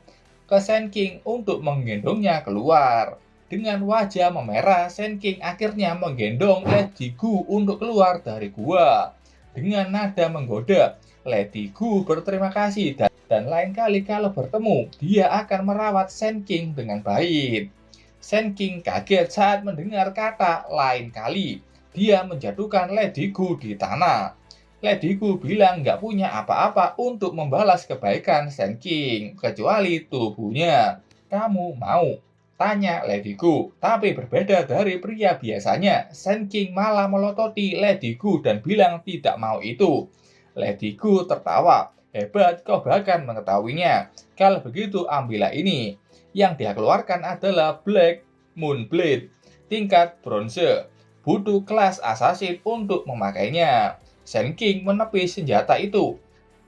ke Sand King untuk menggendongnya keluar. Dengan wajah memerah, Sand King akhirnya menggendong Lady Gu untuk keluar dari gua. Dengan nada menggoda, Lady Gu berterima kasih dan lain kali kalau bertemu, dia akan merawat Sand King dengan baik. Sand King kaget saat mendengar kata lain kali. Dia menjatuhkan Lady Gu di tanah. Lady Gu bilang nggak punya apa-apa untuk membalas kebaikan Sand King, kecuali tubuhnya. Kamu mau? Tanya Lady Gu. Tapi berbeda dari pria biasanya, Sand King malah melototi Lady Gu dan bilang tidak mau itu. Lady Gu tertawa. Hebat, kau bahkan mengetahuinya. Kalau begitu, ambillah ini. Yang dia keluarkan adalah Black Moon Blade, tingkat bronze. Butuh kelas assassin untuk memakainya. Sand King menepis senjata itu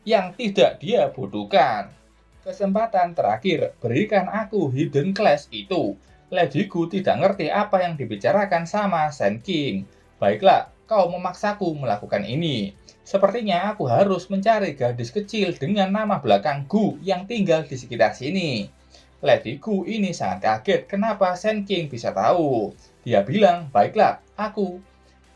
yang tidak dia butuhkan. Kesempatan terakhir, berikan aku hidden class itu. Lady Gu tidak ngerti apa yang dibicarakan sama Sand King. Baiklah, kau memaksaku melakukan ini. Sepertinya aku harus mencari gadis kecil dengan nama belakang Gu yang tinggal di sekitar sini. Lady Gu ini sangat kaget kenapa Sand King bisa tahu. Dia bilang, baiklah, aku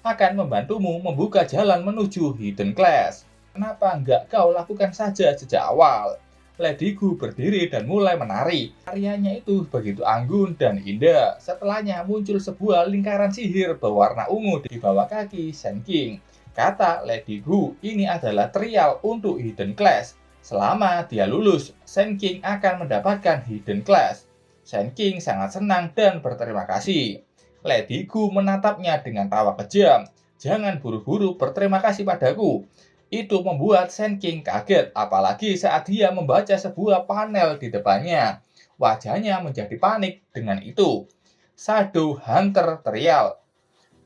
akan membantumu membuka jalan menuju hidden class. Kenapa enggak kau lakukan saja sejak awal? Lady Gu berdiri dan mulai menari. Tariannya itu begitu anggun dan indah. Setelahnya muncul sebuah lingkaran sihir berwarna ungu di bawah kaki Sand King. Kata Lady Gu, ini adalah trial untuk hidden class. Selama dia lulus, Sand King akan mendapatkan hidden class. Sand King sangat senang dan berterima kasih. Lady Gu menatapnya dengan tawa kejam. Jangan buru-buru berterima kasih padaku. Itu membuat Sand King kaget, apalagi saat dia membaca sebuah panel di depannya. Wajahnya menjadi panik dengan itu. Shadow Hunter Trial.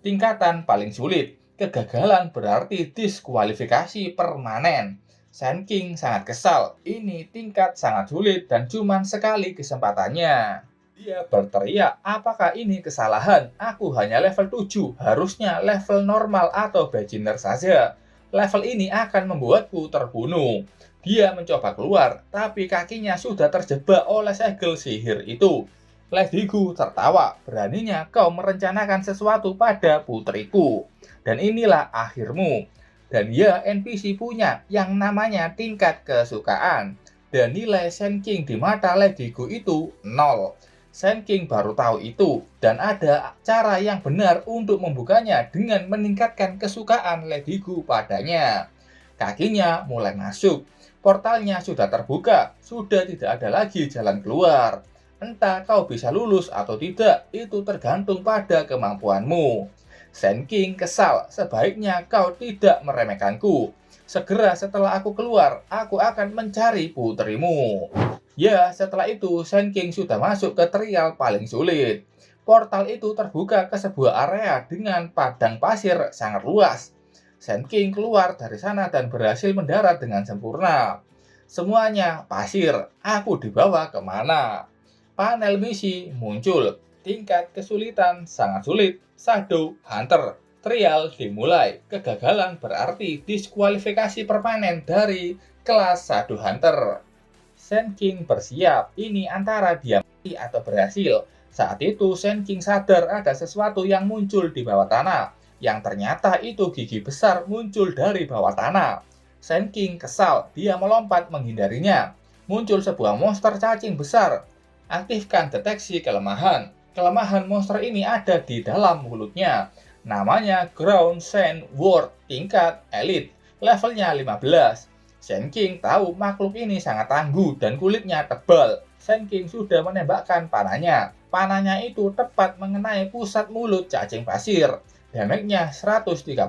Tingkatan paling sulit. Kegagalan berarti diskualifikasi permanen. Sand King sangat kesal. Ini tingkat sangat sulit dan cuma sekali kesempatannya. Dia berteriak, apakah ini kesalahan? Aku hanya level 7, harusnya level normal atau beginner saja. Level ini akan membuatku terbunuh. Dia mencoba keluar, tapi kakinya sudah terjebak oleh segel sihir itu. Lady Gu tertawa, beraninya kau merencanakan sesuatu pada putriku. Dan inilah akhirmu. Dan ya, NPC punya yang namanya tingkat kesukaan. Dan nilai Sand King di mata Lady Gu itu 0. Sand King baru tahu itu dan ada cara yang benar untuk membukanya dengan meningkatkan kesukaan Lady Gu padanya. Kakinya mulai masuk, portalnya sudah terbuka, sudah tidak ada lagi jalan keluar. Entah kau bisa lulus atau tidak, itu tergantung pada kemampuanmu. Sand King kesal, sebaiknya kau tidak meremehkanku. Segera setelah aku keluar, aku akan mencari putrimu. Ya, setelah itu Sand King sudah masuk ke trial paling sulit. Portal itu terbuka ke sebuah area dengan padang pasir sangat luas. Sand King keluar dari sana dan berhasil mendarat dengan sempurna. Semuanya pasir, aku dibawa kemana? Panel misi muncul. Tingkat kesulitan sangat sulit. Shadow Hunter. Trial dimulai. Kegagalan berarti diskualifikasi permanen dari kelas Shadow Hunter. Sand King bersiap. Ini antara dia mati atau berhasil. Saat itu Sand King sadar ada sesuatu yang muncul di bawah tanah. Yang ternyata itu gigi besar muncul dari bawah tanah. Sand King kesal. Dia melompat menghindarinya. Muncul sebuah monster cacing besar. Aktifkan deteksi kelemahan. Kelemahan monster ini ada di dalam mulutnya. Namanya Ground Sand Ward tingkat Elite. Levelnya 15. Sand King tahu makhluk ini sangat tangguh dan kulitnya tebal. Sand King sudah menembakkan panahnya. Panahnya itu tepat mengenai pusat mulut cacing pasir. Damage-nya 130.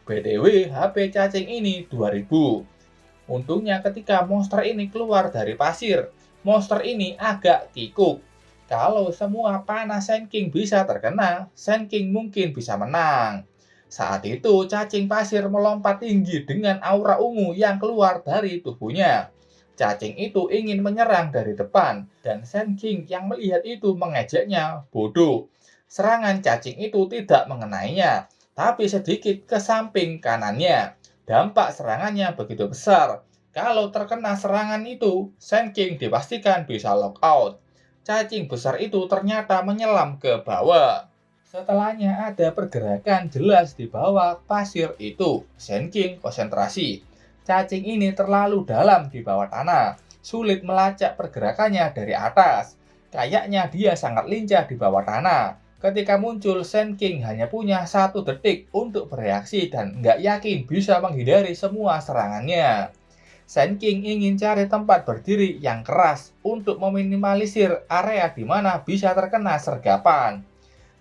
BTW HP cacing ini 2000. Untungnya ketika monster ini keluar dari pasir, monster ini agak kikuk. Kalau semua panah Sand King bisa terkena, Sand King mungkin bisa menang. Saat itu cacing pasir melompat tinggi dengan aura ungu yang keluar dari tubuhnya. Cacing itu ingin menyerang dari depan, dan Sand King yang melihat itu mengejeknya bodoh. Serangan cacing itu tidak mengenainya, tapi sedikit ke samping kanannya. Dampak serangannya begitu besar. Kalau terkena serangan itu, Sand King dipastikan bisa lockout. Cacing besar itu ternyata menyelam ke bawah. Setelahnya ada pergerakan jelas di bawah pasir itu. Sand King konsentrasi. Cacing ini terlalu dalam di bawah tanah. Sulit melacak pergerakannya dari atas. Kayaknya dia sangat lincah di bawah tanah. Ketika muncul, Sand King hanya punya 1 detik untuk bereaksi dan nggak yakin bisa menghindari semua serangannya. Sand King ingin cari tempat berdiri yang keras untuk meminimalisir area di mana bisa terkena sergapan.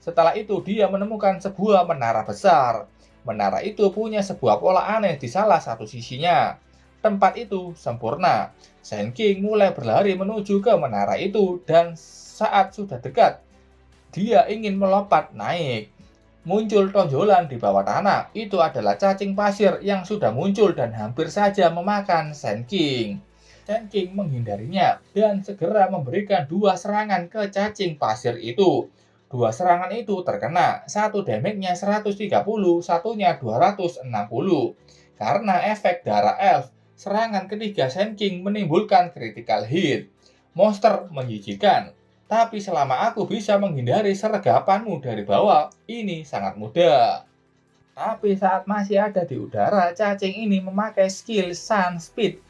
Setelah itu dia menemukan sebuah menara besar. Menara itu punya sebuah pola aneh di salah satu sisinya. Tempat itu sempurna. Sand King mulai berlari menuju ke menara itu dan saat sudah dekat, dia ingin melompat naik. Muncul tonjolan di bawah tanah. Itu adalah cacing pasir yang sudah muncul dan hampir saja memakan Sand King. Sand King menghindarinya dan segera memberikan 2 serangan ke cacing pasir itu. 2 serangan itu terkena. Satu damage-nya 130, satunya 260. Karena efek darah elf, serangan ketiga Sand King menimbulkan critical hit. Monster menjijikan. Tapi selama aku bisa menghindari sergapanmu dari bawah, ini sangat mudah. Tapi saat masih ada di udara, cacing ini memakai skill Sun Speed.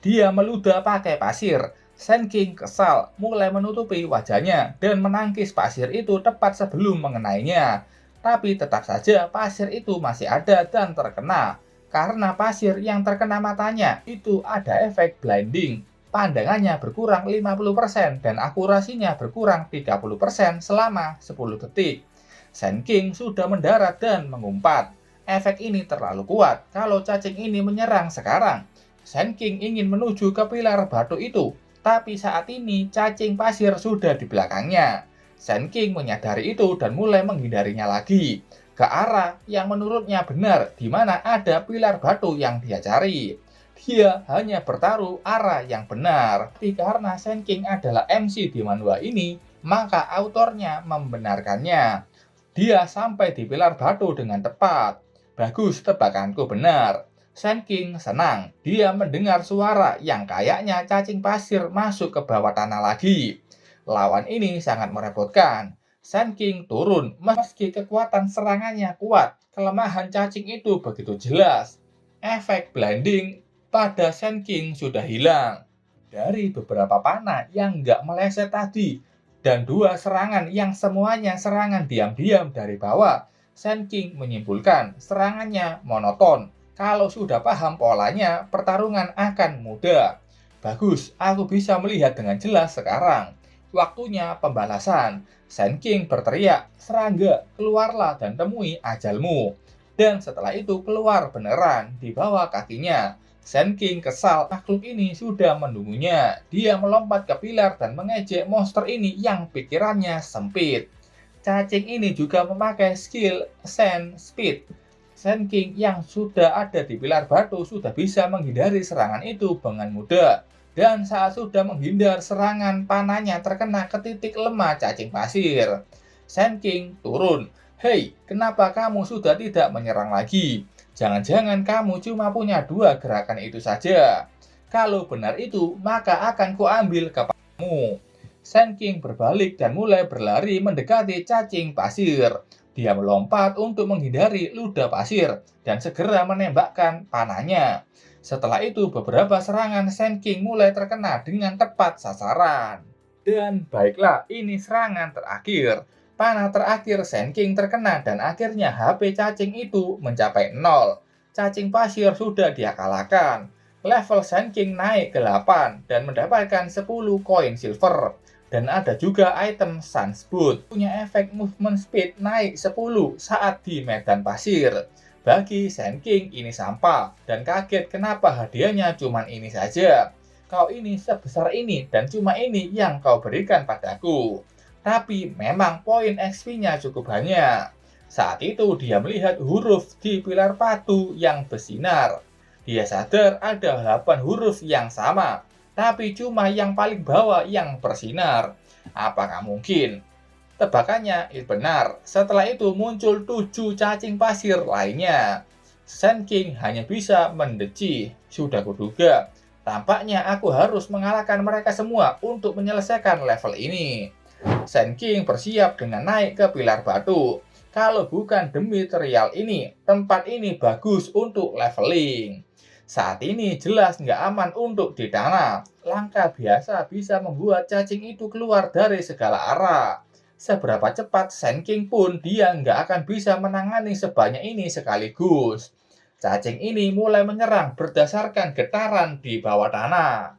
Dia meludah pakai pasir. Sand King kesal, mulai menutupi wajahnya dan menangkis pasir itu tepat sebelum mengenainya. Tapi tetap saja pasir itu masih ada dan terkena. Karena pasir yang terkena matanya itu ada efek blinding. Pandangannya berkurang 50% dan akurasinya berkurang 30% selama 10 detik. Sand King sudah mendarat dan mengumpat. Efek ini terlalu kuat kalau cacing ini menyerang sekarang. Sand King ingin menuju ke pilar batu itu, tapi saat ini cacing pasir sudah di belakangnya. Sand King menyadari itu dan mulai menghindarinya lagi ke arah yang menurutnya benar, di mana ada pilar batu yang dia cari. Dia hanya bertaruh arah yang benar. Tapi karena Sand King adalah MC di manhwa ini, maka autornya membenarkannya. Dia sampai di pilar batu dengan tepat. Bagus, tebakanku benar. Sand King senang. Dia mendengar suara yang kayaknya cacing pasir masuk ke bawah tanah lagi. Lawan ini sangat merepotkan. Sand King turun. Meski kekuatan serangannya kuat, kelemahan cacing itu begitu jelas. Efek blinding pada Sand King sudah hilang. Dari beberapa panah yang nggak meleset tadi, dan 2 serangan yang semuanya serangan diam-diam dari bawah. Sand King menyimpulkan serangannya monoton. Kalau sudah paham polanya, pertarungan akan mudah. Bagus, aku bisa melihat dengan jelas sekarang. Waktunya pembalasan. Sand King berteriak, serangga, keluarlah dan temui ajalmu. Dan setelah itu keluar beneran di bawah kakinya. Sand King kesal, makhluk ini sudah menunggunya. Dia melompat ke pilar dan mengejek monster ini yang pikirannya sempit. Cacing ini juga memakai skill Sand Speed. Sand King yang sudah ada di pilar batu sudah bisa menghindari serangan itu dengan mudah. Dan saat sudah menghindar serangan panahnya terkena ke titik lemah cacing pasir. Sand King turun. Hei, kenapa kamu sudah tidak menyerang lagi? Jangan-jangan kamu cuma punya 2 gerakan itu saja. Kalau benar itu, maka akan kuambil kepadamu. Sand King berbalik dan mulai berlari mendekati cacing pasir. Dia melompat untuk menghindari ludah pasir dan segera menembakkan panahnya. Setelah itu, beberapa serangan Sand King mulai terkena dengan tepat sasaran. Dan baiklah, ini serangan terakhir. Panah terakhir Sand King terkena dan akhirnya HP cacing itu mencapai 0. Cacing pasir sudah dia kalahkan. Level Sand King naik ke 8 dan mendapatkan 10 koin silver. Dan ada juga item Sun's Boot. Punya efek movement speed naik 10 saat di medan pasir. Bagi Sand King ini sampah dan kaget kenapa hadiahnya cuma ini saja. Kau ini sebesar ini dan cuma ini yang kau berikan padaku. Tapi memang poin XP-nya cukup banyak. Saat itu dia melihat huruf di pilar batu yang bersinar. Dia sadar ada 8 huruf yang sama, tapi cuma yang paling bawah yang bersinar. Apakah mungkin? Tebakannya benar. Setelah itu muncul 7 cacing pasir lainnya. Sand King hanya bisa mendeci. Sudah kuduga. Tampaknya aku harus mengalahkan mereka semua untuk menyelesaikan level ini. Sand King bersiap dengan naik ke pilar batu. Kalau bukan demi trial ini, tempat ini bagus untuk leveling. Saat ini jelas nggak aman untuk ditanam. Langkah biasa bisa membuat cacing itu keluar dari segala arah. Seberapa cepat Sand King pun dia nggak akan bisa menangani sebanyak ini sekaligus. Cacing ini mulai menyerang berdasarkan getaran di bawah tanah.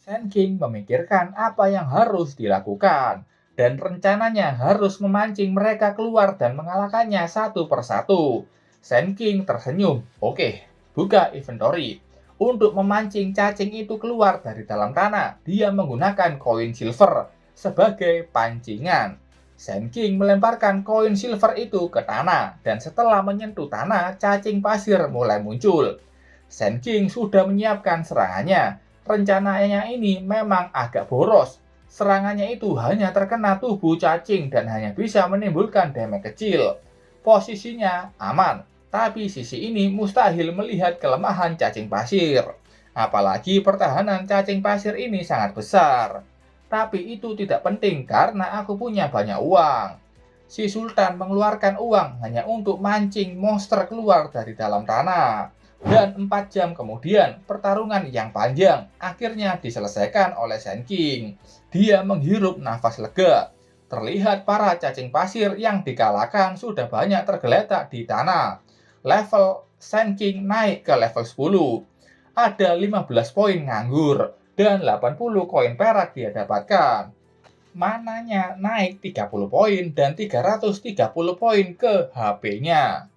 Sand King memikirkan apa yang harus dilakukan dan rencananya harus memancing mereka keluar dan mengalahkannya satu persatu. Sand King tersenyum. Oke, buka inventory. Untuk memancing cacing itu keluar dari dalam tanah, dia menggunakan koin silver sebagai pancingan. Sand King melemparkan koin silver itu ke tanah dan setelah menyentuh tanah, cacing pasir mulai muncul. Sand King sudah menyiapkan serangannya. Rencananya ini memang agak boros. Serangannya itu hanya terkena tubuh cacing dan hanya bisa menimbulkan damage kecil. Posisinya aman, tapi sisi ini mustahil melihat kelemahan cacing pasir. Apalagi pertahanan cacing pasir ini sangat besar. Tapi itu tidak penting karena aku punya banyak uang. Si Sultan mengeluarkan uang hanya untuk mancing monster keluar dari dalam tanah. Dan 4 jam kemudian, pertarungan yang panjang akhirnya diselesaikan oleh Sand King. Dia menghirup nafas lega. Terlihat para cacing pasir yang dikalahkan sudah banyak tergeletak di tanah. Level Sand King naik ke level 10. Ada 15 poin nganggur dan 80 koin perak dia dapatkan. Mananya naik 30 poin dan 330 poin ke HP-nya.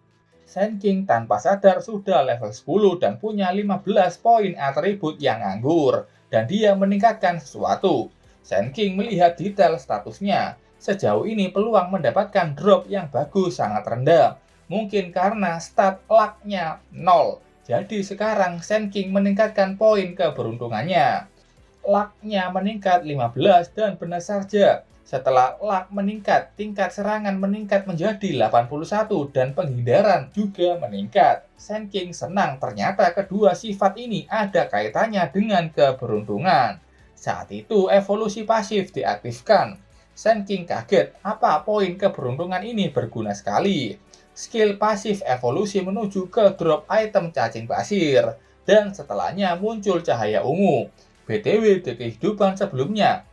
Sand King tanpa sadar sudah level 10 dan punya 15 poin atribut yang nganggur dan dia meningkatkan sesuatu. Sand King melihat detail statusnya. Sejauh ini peluang mendapatkan drop yang bagus sangat rendah. Mungkin karena stat luck-nya 0. Jadi sekarang Sand King meningkatkan poin keberuntungannya. Luck-nya meningkat 15 dan benar saja. Setelah luck meningkat, tingkat serangan meningkat menjadi 81 dan penghindaran juga meningkat. Sand King senang ternyata kedua sifat ini ada kaitannya dengan keberuntungan. Saat itu evolusi pasif diaktifkan. Sand King kaget, apa poin keberuntungan ini berguna sekali. Skill pasif evolusi menuju ke drop item cacing pasir, dan setelahnya muncul cahaya ungu. BTW di kehidupan sebelumnya,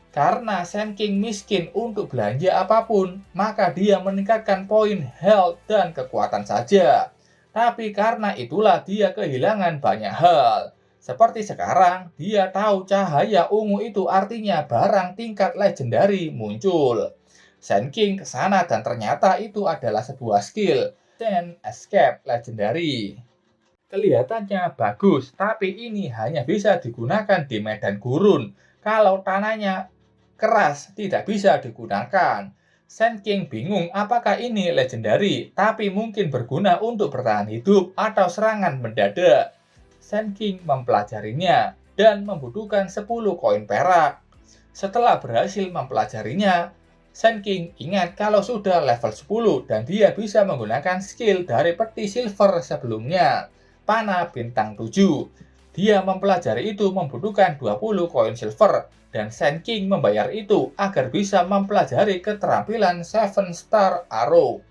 Karena Sand King miskin untuk belanja apapun, maka dia meningkatkan poin health dan kekuatan saja. Tapi karena itulah dia kehilangan banyak hal. Seperti sekarang, dia tahu cahaya ungu itu artinya barang tingkat legendary muncul. Sand King ke sana dan ternyata itu adalah sebuah skill, Sand Escape Legendary. Kelihatannya bagus, tapi ini hanya bisa digunakan di medan gurun. Kalau tanahnya keras, tidak bisa digunakan. Sand King bingung apakah ini legendary, tapi mungkin berguna untuk bertahan hidup atau serangan mendadak. Sand King mempelajarinya dan membutuhkan 10 koin perak. Setelah berhasil mempelajarinya, Sand King ingat kalau sudah level 10 dan dia bisa menggunakan skill dari peti silver sebelumnya, panah bintang 7. Dia mempelajari itu membutuhkan 20 koin silver dan Sand King membayar itu agar bisa mempelajari keterampilan 7 Star Arrow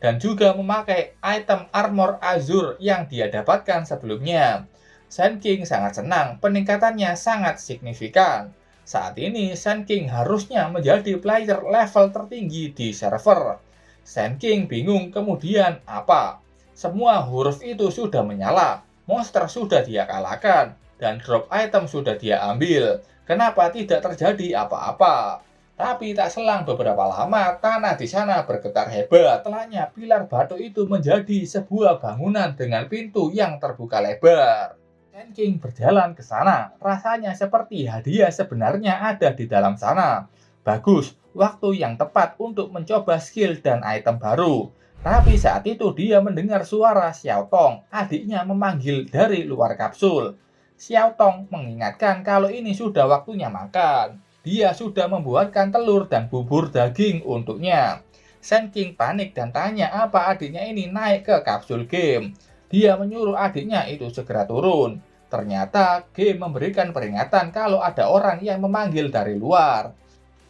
dan juga memakai item armor azur yang dia dapatkan sebelumnya. Sand King sangat senang, peningkatannya sangat signifikan. Saat ini Sand King harusnya menjadi player level tertinggi di server. Sand King bingung kemudian apa? Semua huruf itu sudah menyala, monster sudah dia kalahkan, dan drop item sudah dia ambil. Kenapa tidak terjadi apa-apa? Tapi tak selang beberapa lama, tanah di sana bergetar hebat. Setelahnya, pilar batu itu menjadi sebuah bangunan dengan pintu yang terbuka lebar. Sand King berjalan ke sana, rasanya seperti hadiah sebenarnya ada di dalam sana. Bagus, waktu yang tepat untuk mencoba skill dan item baru. Tapi saat itu dia mendengar suara Xiao Tong, adiknya memanggil dari luar kapsul. Xiao Tong mengingatkan kalau ini sudah waktunya makan. Dia sudah membuatkan telur dan bubur daging untuknya. Sand King panik dan tanya apa adiknya ini naik ke kapsul game. Dia menyuruh adiknya itu segera turun. Ternyata game memberikan peringatan kalau ada orang yang memanggil dari luar.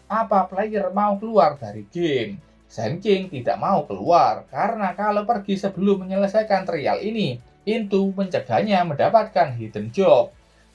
Apa player mau keluar dari game? Sand King tidak mau keluar karena kalau pergi sebelum menyelesaikan trial ini, itu mencegahnya mendapatkan hidden job.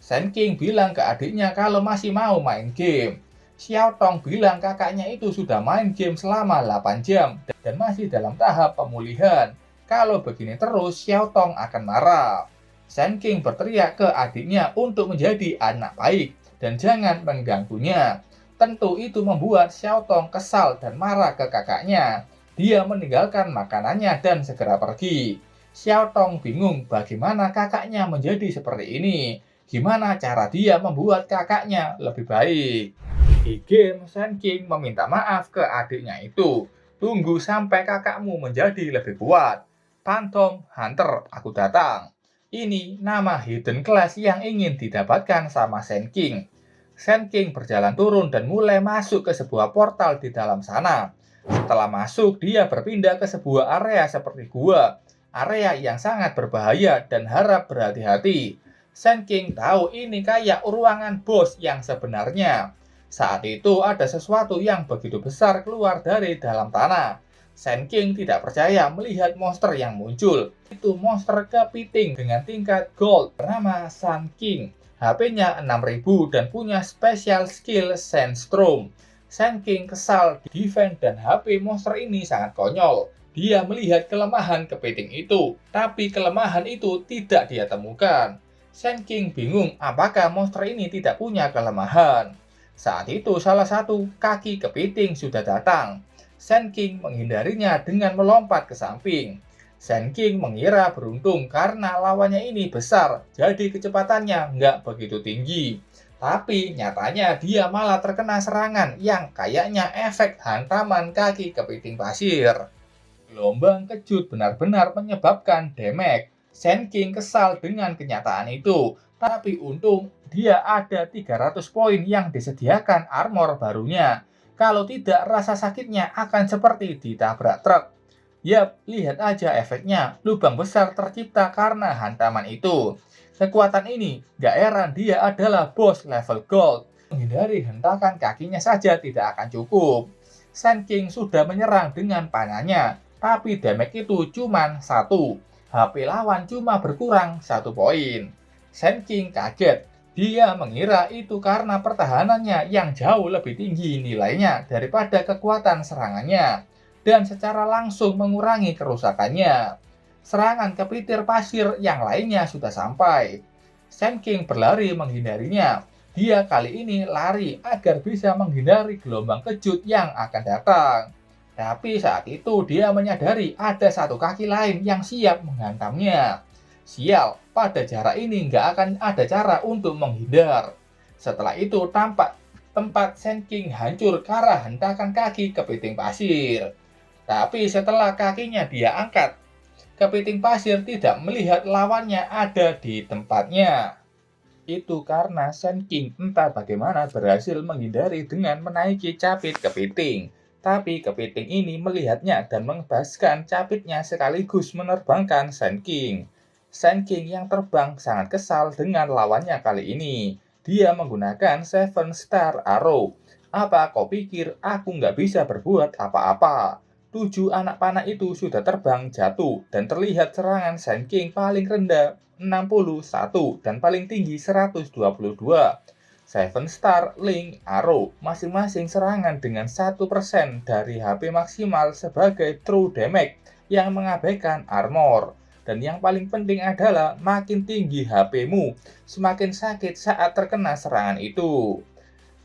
Sand King bilang ke adiknya kalau masih mau main game. Xiao Tong bilang kakaknya itu sudah main game selama 8 jam dan masih dalam tahap pemulihan. Kalau begini terus, Xiao Tong akan marah. Sand King berteriak ke adiknya untuk menjadi anak baik dan jangan mengganggunya. Tentu itu membuat Xiao Tong kesal dan marah ke kakaknya. Dia meninggalkan makanannya dan segera pergi. Xiao Tong bingung bagaimana kakaknya menjadi seperti ini. Gimana cara dia membuat kakaknya lebih baik. Di game, Sand King meminta maaf ke adiknya itu. Tunggu sampai kakakmu menjadi lebih kuat. Phantom Hunter, aku datang. Ini nama hidden class yang ingin didapatkan sama Sand King. Sand King berjalan turun dan mulai masuk ke sebuah portal di dalam sana. Setelah masuk, dia berpindah ke sebuah area seperti gua. Area yang sangat berbahaya dan harap berhati-hati. Sand King tahu ini kayak ruangan bos yang sebenarnya. Saat itu ada sesuatu yang begitu besar keluar dari dalam tanah. Sand King tidak percaya melihat monster yang muncul. Itu monster kepiting dengan tingkat gold bernama Sand King. HP-nya 6000 dan punya special skill Sandstorm. Sand King kesal, defense dan HP monster ini sangat konyol. Dia melihat kelemahan kepiting itu, tapi kelemahan itu tidak dia temukan. Sand King bingung apakah monster ini tidak punya kelemahan. Saat itu salah satu kaki kepiting sudah datang. Sand King menghindarinya dengan melompat ke samping. Sand King mengira beruntung karena lawannya ini besar, jadi kecepatannya nggak begitu tinggi. Tapi nyatanya dia malah terkena serangan yang kayaknya efek hantaman kaki kepiting pasir. Gelombang kejut benar-benar menyebabkan damage. Sand King kesal dengan kenyataan itu, tapi untung dia ada 300 poin yang disediakan armor barunya. Kalau tidak, rasa sakitnya akan seperti ditabrak truk. Yap, lihat aja efeknya, lubang besar tercipta karena hantaman itu. Kekuatan ini, gak heran dia adalah bos level gold. Menghindari hentakan kakinya saja tidak akan cukup. Sand King sudah menyerang dengan panahnya, tapi damage itu cuma 1. HP lawan cuma berkurang 1 poin. Sand King kaget. Dia mengira itu karena pertahanannya yang jauh lebih tinggi nilainya daripada kekuatan serangannya, dan secara langsung mengurangi kerusakannya. Serangan ke petir pasir yang lainnya sudah sampai. Sand King berlari menghindarinya. Dia kali ini lari agar bisa menghindari gelombang kejut yang akan datang. Tapi saat itu dia menyadari ada satu kaki lain yang siap menghantamnya. Sial, pada jarak ini nggak akan ada cara untuk menghindar. Setelah itu tampak tempat Sand King hancur karena hentakan kaki kepiting pasir. Tapi setelah kakinya dia angkat, kepiting pasir tidak melihat lawannya ada di tempatnya. Itu karena Sand King entah bagaimana berhasil menghindari dengan menaiki capit kepiting. Tapi kepiting ini melihatnya dan membebaskan capitnya sekaligus menerbangkan Sand King. Sand King yang terbang sangat kesal dengan lawannya kali ini. Dia menggunakan Seven Star Arrow. Apa kau pikir aku nggak bisa berbuat apa-apa? 7 anak panah itu sudah terbang jatuh dan terlihat serangan Sand King paling rendah 61 dan paling tinggi 122. Seven Star, Link, Arrow masing-masing serangan dengan 1% dari HP maksimal sebagai true damage yang mengabaikan armor. Dan yang paling penting adalah makin tinggi HP-mu, semakin sakit saat terkena serangan itu.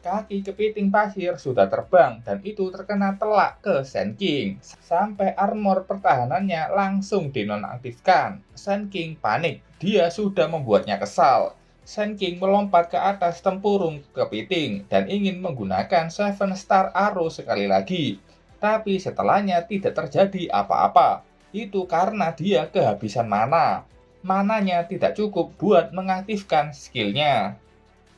Kaki kepiting pasir sudah terbang dan itu terkena telak ke Sand King. Sampai armor pertahanannya langsung dinonaktifkan. Sand King panik, dia sudah membuatnya kesal. Sand King melompat ke atas tempurung kepiting dan ingin menggunakan Seven Star Arrow sekali lagi. Tapi setelahnya tidak terjadi apa-apa. Itu karena dia kehabisan mana. Mananya tidak cukup buat mengaktifkan skillnya.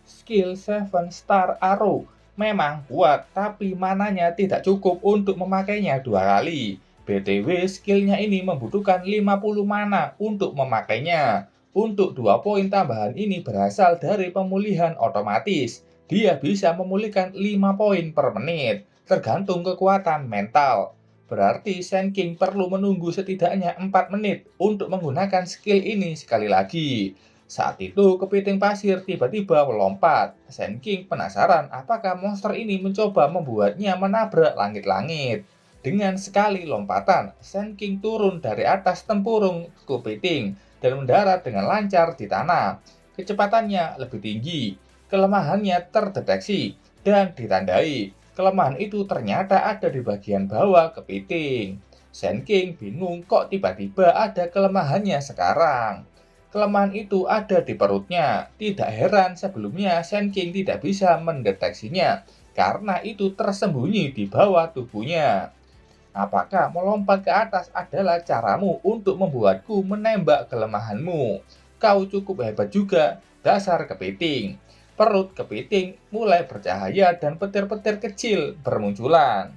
Skill Seven Star Arrow memang kuat, tapi mananya tidak cukup untuk memakainya 2 kali. BTW, skillnya ini membutuhkan 50 mana untuk memakainya. Untuk 2 poin tambahan ini berasal dari pemulihan otomatis. Dia bisa memulihkan 5 poin per menit, tergantung kekuatan mental. Berarti Sand King perlu menunggu setidaknya 4 menit untuk menggunakan skill ini sekali lagi. Saat itu, kepiting pasir tiba-tiba melompat. Sand King penasaran apakah monster ini mencoba membuatnya menabrak langit-langit. Dengan sekali lompatan, Sand King turun dari atas tempurung kepiting dan mendarat dengan lancar di tanah. Kecepatannya lebih tinggi, kelemahannya terdeteksi, dan ditandai. Kelemahan itu ternyata ada di bagian bawah kepiting. Sand King bingung kok tiba-tiba ada kelemahannya sekarang. Kelemahan itu ada di perutnya. Tidak heran sebelumnya Sand King tidak bisa mendeteksinya karena itu tersembunyi di bawah tubuhnya. Apakah melompat ke atas adalah caramu untuk membuatku menembak kelemahanmu? Kau cukup hebat juga, dasar kepiting. Perut kepiting mulai bercahaya dan petir-petir kecil bermunculan.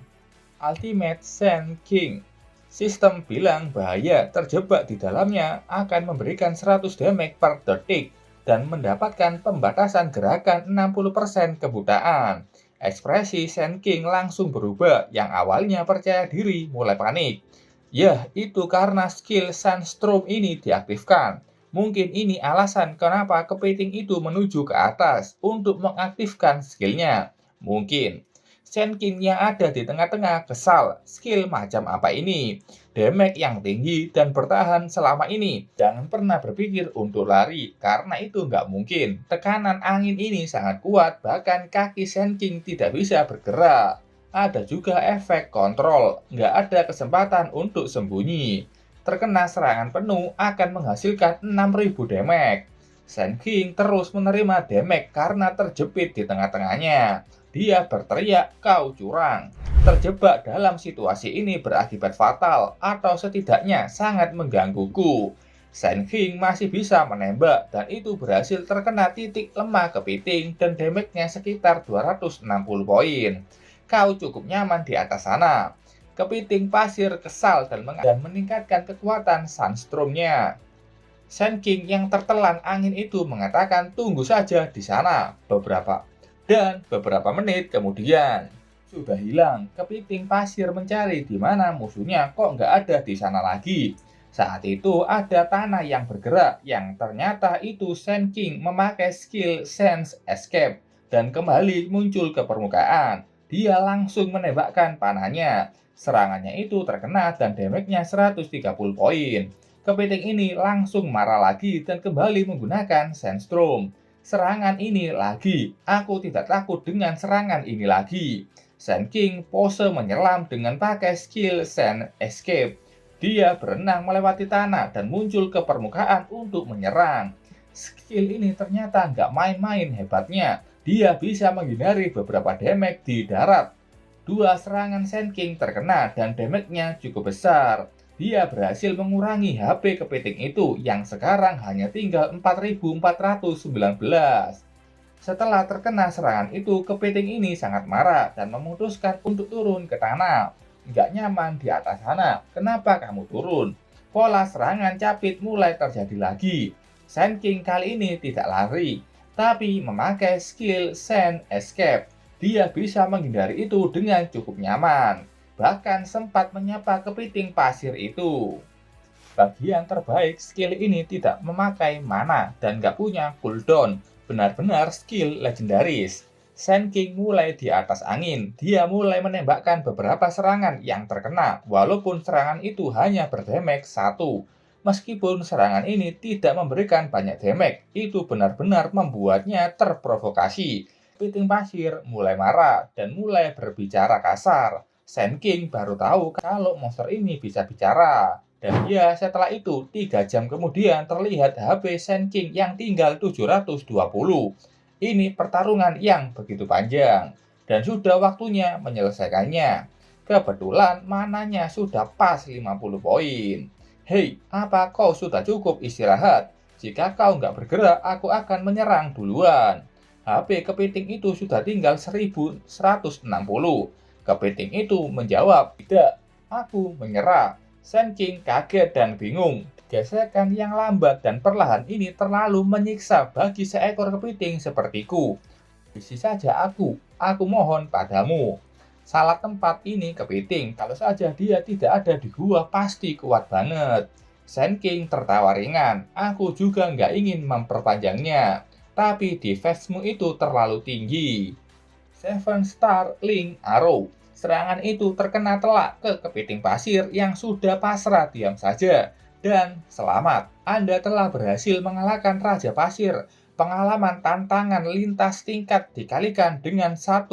Ultimate Sand King. Sistem bilang bahaya terjebak di dalamnya akan memberikan 100 damage per detik dan mendapatkan pembatasan gerakan 60% kebutaan. Ekspresi Sand King langsung berubah, yang awalnya percaya diri mulai panik. Yah, itu karena skill Sandstorm ini diaktifkan. Mungkin ini alasan kenapa kepiting itu menuju ke atas untuk mengaktifkan skillnya. Mungkin. Sand King yang ada di tengah-tengah kesal, skill macam apa ini? Damage yang tinggi dan bertahan selama ini. Jangan pernah berpikir untuk lari, karena itu nggak mungkin. Tekanan angin ini sangat kuat, bahkan kaki Sand King tidak bisa bergerak. Ada juga efek kontrol, nggak ada kesempatan untuk sembunyi. Terkena serangan penuh akan menghasilkan 6000 damage. Sand King terus menerima damage karena terjepit di tengah-tengahnya. Dia berteriak, kau curang. Terjebak dalam situasi ini berakibat fatal atau setidaknya sangat menggangguku. Sand King masih bisa menembak dan itu berhasil terkena titik lemah kepiting dan damage-nya sekitar 260 poin. Kau cukup nyaman di atas sana. Kepiting pasir kesal dan meningkatkan kekuatan Sandstorm-nya. Sand King yang tertelan angin itu mengatakan tunggu saja di sana beberapa menit kemudian sudah hilang. Kepiting pasir mencari di mana musuhnya kok nggak ada di sana lagi. Saat itu ada tanah yang bergerak yang ternyata itu Sand King memakai skill Sense Escape dan kembali muncul ke permukaan. Dia langsung menembakkan panahnya. Serangannya itu terkena dan damage-nya 130 poin. Kepiting ini langsung marah lagi dan kembali menggunakan Sandstorm. Serangan ini lagi. Aku tidak takut dengan serangan ini lagi. Sand King pose menyelam dengan pakai skill Sand Escape. Dia berenang melewati tanah dan muncul ke permukaan untuk menyerang. Skill ini ternyata nggak main-main hebatnya. Dia bisa menghindari beberapa damage di darat. Dua serangan Sand King terkena dan damage-nya cukup besar. Dia berhasil mengurangi HP kepiting itu yang sekarang hanya tinggal 4.419. Setelah terkena serangan itu, kepiting ini sangat marah dan memutuskan untuk turun ke tanah. Nggak nyaman di atas sana, kenapa kamu turun? Pola serangan capit mulai terjadi lagi. Sand King kali ini tidak lari, tapi memakai skill Sand Escape. Dia bisa menghindari itu dengan cukup nyaman. Bahkan sempat menyapa kepiting pasir itu. Bagian terbaik skill ini tidak memakai mana dan nggak punya cooldown. Benar-benar skill legendaris. Sand King mulai di atas angin. Dia mulai menembakkan beberapa serangan yang terkena, walaupun serangan itu hanya berdamage 1. Meskipun serangan ini tidak memberikan banyak damage, itu benar-benar membuatnya terprovokasi. Kepiting pasir mulai marah dan mulai berbicara kasar. Sand King baru tahu kalau monster ini bisa bicara. Dan ya, setelah itu, 3 jam kemudian terlihat HP Sand King yang tinggal 720. Ini pertarungan yang begitu panjang, dan sudah waktunya menyelesaikannya. Kebetulan mananya sudah pas 50 poin. Hei, apa kau sudah cukup istirahat? Jika kau nggak bergerak, aku akan menyerang duluan. HP kepiting itu sudah tinggal 1160. Kepiting itu menjawab, tidak, aku menyerah. Sand King kaget dan bingung. Gesekan yang lambat dan perlahan ini terlalu menyiksa bagi seekor kepiting sepertiku. Isi saja aku mohon padamu. Salah tempat ini kepiting, kalau saja dia tidak ada di gua pasti kuat banget. Sand King tertawa ringan, aku juga nggak ingin memperpanjangnya. Tapi defense-mu itu terlalu tinggi. 7 Star Link Arrow. Serangan itu terkena telak ke kepiting pasir yang sudah pasrah diam saja. Dan selamat, Anda telah berhasil mengalahkan Raja Pasir. Pengalaman tantangan lintas tingkat dikalikan dengan 1,5.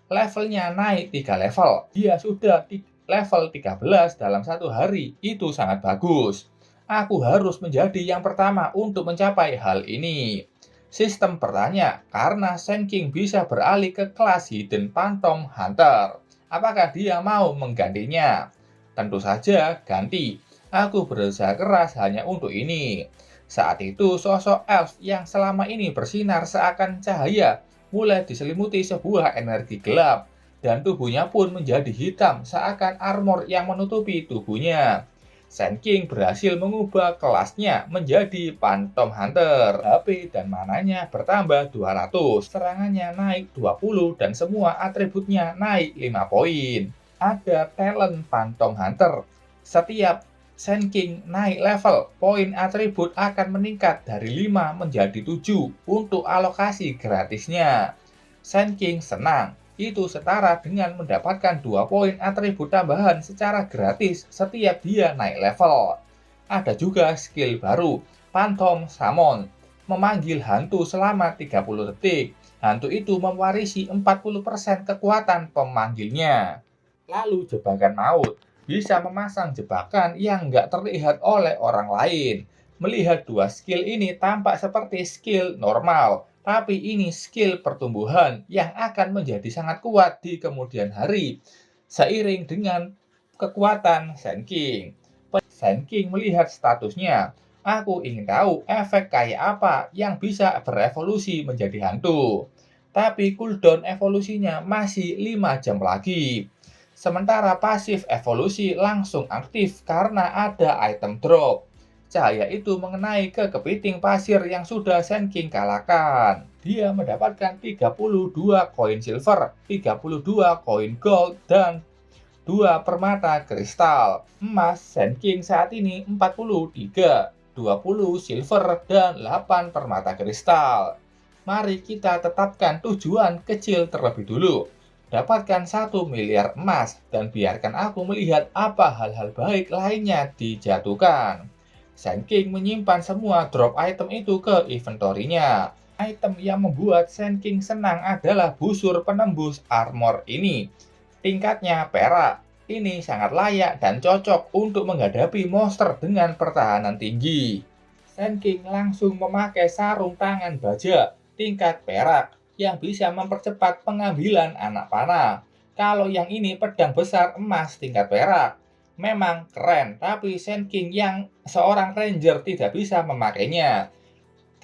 Levelnya naik 3 level. Dia sudah di level 13 dalam 1 hari. Itu sangat bagus. Aku harus menjadi yang pertama untuk mencapai hal ini. Sistem bertanya, karena Sand King bisa beralih ke kelas Hidden Phantom Hunter. Apakah dia mau menggantinya? Tentu saja ganti. Aku berusaha keras hanya untuk ini. Saat itu sosok elf yang selama ini bersinar seakan cahaya mulai diselimuti sebuah energi gelap. Dan tubuhnya pun menjadi hitam seakan armor yang menutupi tubuhnya. Sand King berhasil mengubah kelasnya menjadi Phantom Hunter. HP dan mananya bertambah 200, serangannya naik 20 dan semua atributnya naik 5 poin. Ada talent Phantom Hunter. Setiap Sand King naik level, poin atribut akan meningkat dari 5 menjadi 7 untuk alokasi gratisnya. Sand King senang. Itu setara dengan mendapatkan 2 poin atribut tambahan secara gratis setiap dia naik level. Ada juga skill baru, Phantom Summon, memanggil hantu selama 30 detik. Hantu itu mewarisi 40% kekuatan pemanggilnya. Lalu jebakan maut, bisa memasang jebakan yang nggak terlihat oleh orang lain. Melihat 2 skill ini tampak seperti skill normal, tapi ini skill pertumbuhan yang akan menjadi sangat kuat di kemudian hari, seiring dengan kekuatan Sand King. Sand King melihat statusnya. Aku ingin tahu efek kayak apa yang bisa berevolusi menjadi hantu. Tapi cooldown evolusinya masih 5 jam lagi. Sementara pasif evolusi langsung aktif karena ada item drop. Cahaya itu mengenai ke kepiting pasir yang sudah Sand King kalahkan. Dia mendapatkan 32 koin silver, 32 koin gold, dan 2 permata kristal. Emas Sand King saat ini 43, 20 silver, dan 8 permata kristal. Mari kita tetapkan tujuan kecil terlebih dulu. Dapatkan 1 miliar emas dan biarkan aku melihat apa hal-hal baik lainnya dijatuhkan. Sand King menyimpan semua drop item itu ke inventory-nya. Item yang membuat Sand King senang adalah busur penembus armor ini. Tingkatnya perak. Ini sangat layak dan cocok untuk menghadapi monster dengan pertahanan tinggi. Sand King langsung memakai sarung tangan baja tingkat perak yang bisa mempercepat pengambilan anak panah. Kalau yang ini pedang besar emas tingkat perak. Memang keren, tapi Sand King yang seorang ranger tidak bisa memakainya.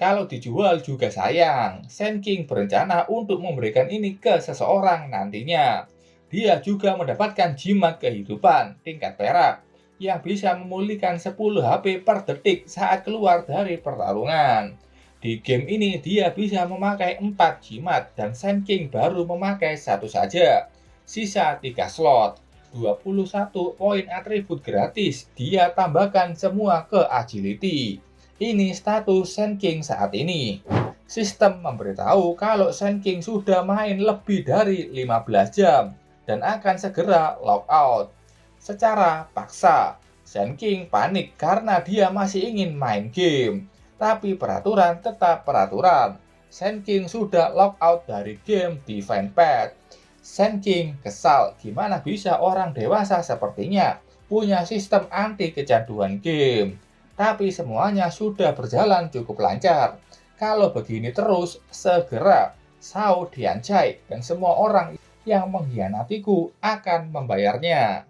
Kalau dijual juga sayang. Sand King berencana untuk memberikan ini ke seseorang nantinya. Dia juga mendapatkan jimat kehidupan tingkat perak yang bisa memulihkan 10 HP per detik saat keluar dari pertarungan. Di game ini dia bisa memakai 4 jimat dan Sand King baru memakai satu saja. Sisa 3 slot. 21 poin atribut gratis. Dia tambahkan semua ke agility. Ini status Sand King saat ini. Sistem memberitahu kalau Sand King sudah main lebih dari 15 jam dan akan segera logout. Secara paksa, Sand King panik karena dia masih ingin main game. Tapi peraturan tetap peraturan. Sand King sudah logout dari game Divine Path. Sand King kesal, gimana bisa orang dewasa sepertinya punya sistem anti kecanduan game. Tapi semuanya sudah berjalan cukup lancar. Kalau begini terus, segera Shao Dianjai dan semua orang yang mengkhianatiku akan membayarnya.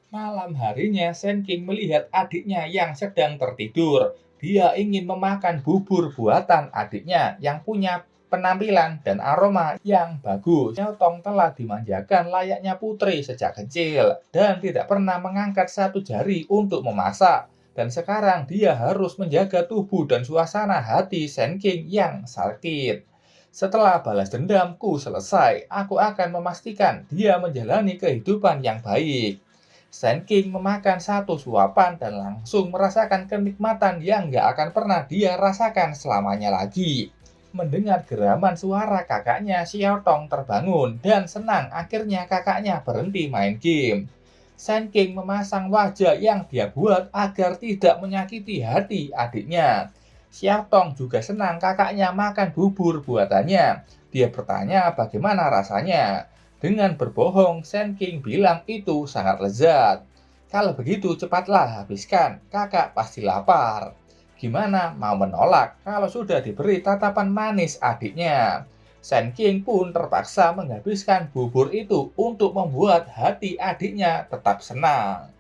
Malam harinya, Sand King melihat adiknya yang sedang tertidur. Dia ingin memakan bubur buatan adiknya yang punya penampilan dan aroma yang bagus. Nyotong telah dimanjakan layaknya putri sejak kecil dan tidak pernah mengangkat satu jari untuk memasak. Dan sekarang dia harus menjaga tubuh dan suasana hati Sand King yang sakit. Setelah balas dendamku selesai, aku akan memastikan dia menjalani kehidupan yang baik. Sand King memakan satu suapan dan langsung merasakan kenikmatan yang gak akan pernah dia rasakan selamanya lagi. Mendengar geraman suara kakaknya, Xiao Tong terbangun dan senang akhirnya kakaknya berhenti main game. Sand King memasang wajah yang dia buat agar tidak menyakiti hati adiknya. Xiao Tong juga senang kakaknya makan bubur buatannya. Dia bertanya bagaimana rasanya. Dengan berbohong, Sand King bilang itu sangat lezat. Kalau begitu cepatlah habiskan, kakak pasti lapar. Gimana mau menolak kalau sudah diberi tatapan manis adiknya? Sand King pun terpaksa menghabiskan bubur itu untuk membuat hati adiknya tetap senang.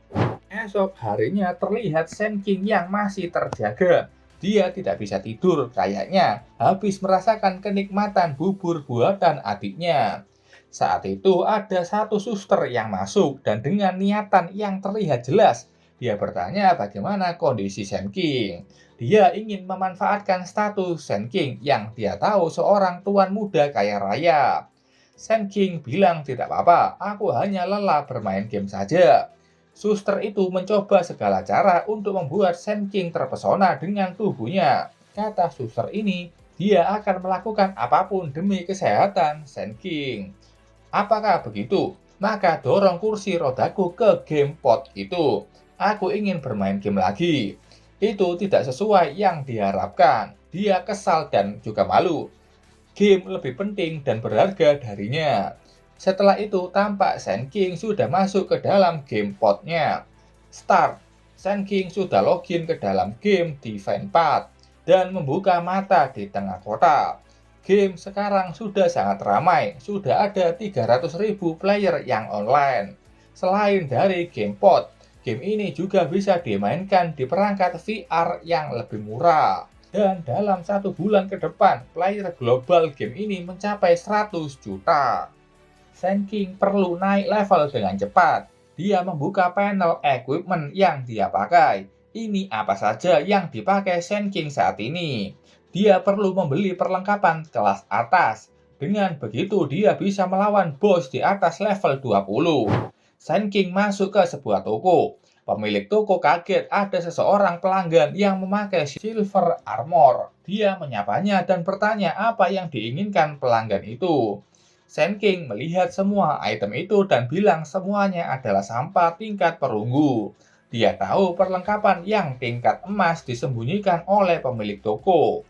Esok harinya terlihat Sand King yang masih terjaga. Dia tidak bisa tidur kayaknya habis merasakan kenikmatan bubur buatan adiknya. Saat itu ada satu suster yang masuk dan dengan niatan yang terlihat jelas, dia bertanya bagaimana kondisi Sand King. Dia ingin memanfaatkan status Sand King yang dia tahu seorang tuan muda kaya raya. Sand King bilang tidak apa-apa, aku hanya lelah bermain game saja. Suster itu mencoba segala cara untuk membuat Sand King terpesona dengan tubuhnya. Kata suster ini, dia akan melakukan apapun demi kesehatan Sand King. Apakah begitu? Maka dorong kursi rodaku ke gamepod itu. Aku ingin bermain game lagi. Itu tidak sesuai yang diharapkan. Dia kesal dan juga malu. Game lebih penting dan berharga darinya. Setelah itu tampak Sand King sudah masuk ke dalam gamepodnya. Start. Sand King sudah login ke dalam game Divine Path dan membuka mata di tengah kota. Game sekarang sudah sangat ramai, sudah ada 300.000 player yang online. Selain dari GamePod, game ini juga bisa dimainkan di perangkat VR yang lebih murah. Dan dalam 1 bulan ke depan, player global game ini mencapai 100 juta. Sand King perlu naik level dengan cepat. Dia membuka panel equipment yang dia pakai. Ini apa saja yang dipakai Sand King saat ini. Dia perlu membeli perlengkapan kelas atas. Dengan begitu dia bisa melawan bos di atas level 20. Sand King masuk ke sebuah toko. Pemilik toko kaget ada seseorang pelanggan yang memakai silver armor. Dia menyapanya dan bertanya apa yang diinginkan pelanggan itu. Sand King melihat semua item itu dan bilang semuanya adalah sampah tingkat perunggu. Dia tahu perlengkapan yang tingkat emas disembunyikan oleh pemilik toko.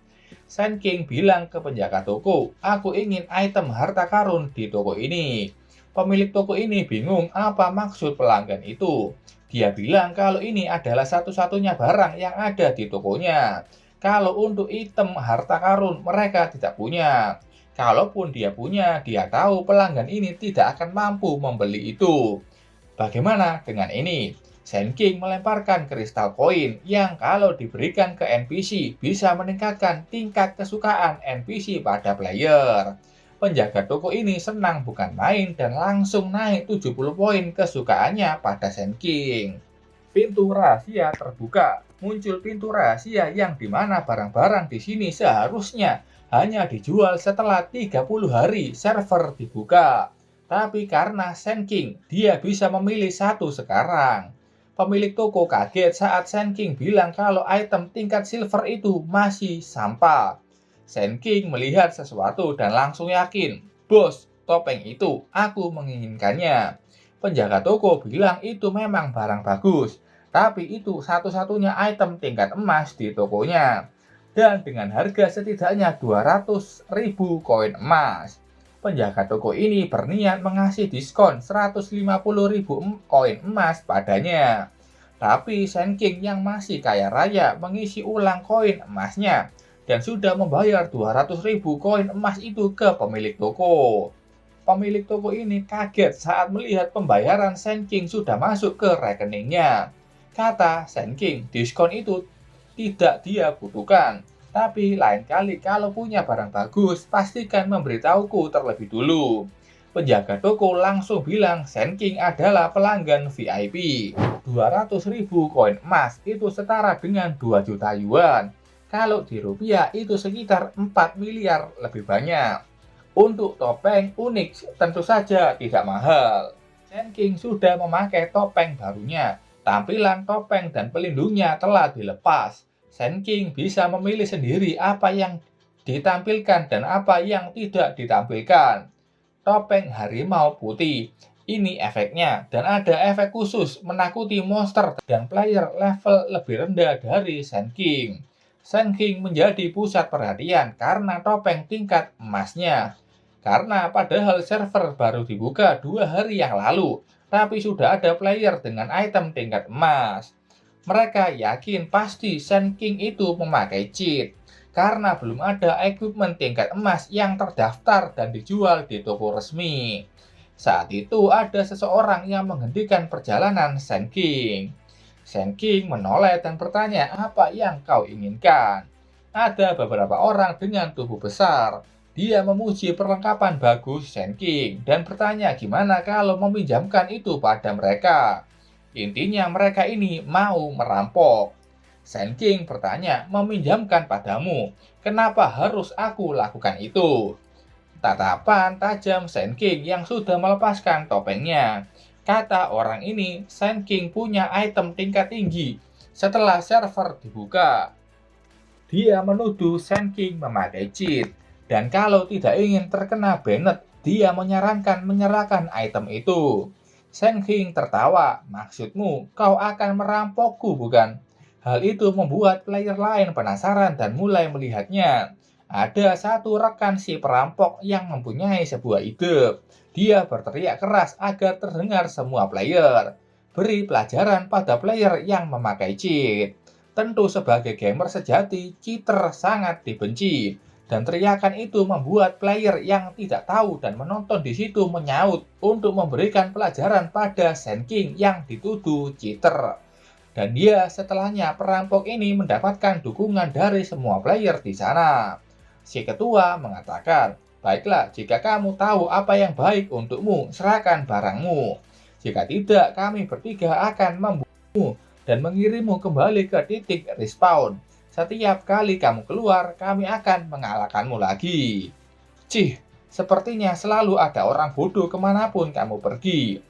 Sand King bilang ke penjaga toko, "Aku ingin item harta karun di toko ini." Pemilik toko ini bingung apa maksud pelanggan itu. Dia bilang kalau ini adalah satu-satunya barang yang ada di tokonya. Kalau untuk item harta karun mereka tidak punya. Kalaupun dia punya, dia tahu pelanggan ini tidak akan mampu membeli itu. Bagaimana dengan ini? Sand King melemparkan kristal koin yang kalau diberikan ke NPC bisa meningkatkan tingkat kesukaan NPC pada player. Penjaga toko ini senang bukan main dan langsung naik 70 poin kesukaannya pada Sand King. Pintu rahasia terbuka. Muncul pintu rahasia yang dimana barang-barang di sini seharusnya hanya dijual setelah 30 hari server dibuka. Tapi karena Sand King, dia bisa memilih satu sekarang. Pemilik toko kaget saat Sand King bilang kalau item tingkat silver itu masih sampah. Sand King melihat sesuatu dan langsung yakin, "Bos, topeng itu aku menginginkannya." Penjaga toko bilang itu memang barang bagus, tapi itu satu-satunya item tingkat emas di tokonya. Dan dengan harga setidaknya 200.000 koin emas. Penjaga toko ini berniat mengasih diskon 150.000 koin emas padanya. Tapi Sand King yang masih kaya raya mengisi ulang koin emasnya dan sudah membayar 200.000 koin emas itu ke pemilik toko. Pemilik toko ini kaget saat melihat pembayaran Sand King sudah masuk ke rekeningnya. Kata Sand King, diskon itu tidak dia butuhkan. Tapi lain kali kalau punya barang bagus, pastikan memberitahuku terlebih dulu. Penjaga toko langsung bilang Sand King adalah pelanggan VIP. 200.000 koin emas itu setara dengan 2 juta yuan. Kalau di rupiah itu sekitar 4 miliar lebih banyak. Untuk topeng unik tentu saja tidak mahal. Sand King sudah memakai topeng barunya. Tampilan topeng dan pelindungnya telah dilepas. Sand King bisa memilih sendiri apa yang ditampilkan dan apa yang tidak ditampilkan. Topeng harimau putih. Ini efeknya dan ada efek khusus menakuti monster dan player level lebih rendah dari Sand King. Sand King menjadi pusat perhatian karena topeng tingkat emasnya. Karena padahal server baru dibuka 2 hari yang lalu, tapi sudah ada player dengan item tingkat emas. Mereka yakin pasti Sand King itu memakai cheat, karena belum ada equipment tingkat emas yang terdaftar dan dijual di toko resmi. Saat itu ada seseorang yang menghentikan perjalanan Sand King. Sand King menoleh dan bertanya apa yang kau inginkan. Ada beberapa orang dengan tubuh besar. Dia memuji perlengkapan bagus Sand King dan bertanya gimana kalau meminjamkan itu pada mereka. Intinya mereka ini mau merampok. Sand King bertanya, meminjamkan padamu, kenapa harus aku lakukan itu? Tatapan tajam Sand King yang sudah melepaskan topengnya. Kata orang ini, Sand King punya item tingkat tinggi setelah server dibuka. Dia menuduh Sand King memakai cheat. Dan kalau tidak ingin terkena banned, dia menyarankan menyerahkan item itu. Sand King tertawa, maksudmu kau akan merampokku bukan? Hal itu membuat player lain penasaran dan mulai melihatnya. Ada satu rekan si perampok yang mempunyai sebuah ide. Dia berteriak keras agar terdengar semua player. Beri pelajaran pada player yang memakai cheat. Tentu sebagai gamer sejati, cheater sangat dibenci. Dan teriakan itu membuat player yang tidak tahu dan menonton di situ menyaut untuk memberikan pelajaran pada Sand King yang dituduh cheater. Dan dia setelahnya perampok ini mendapatkan dukungan dari semua player di sana. Si ketua mengatakan, baiklah jika kamu tahu apa yang baik untukmu, serahkan barangmu. Jika tidak, kami bertiga akan membunuhmu dan mengirimmu kembali ke titik respawn. Setiap kali kamu keluar, kami akan mengalahkanmu lagi. Cih, sepertinya selalu ada orang bodoh kemanapun kamu pergi.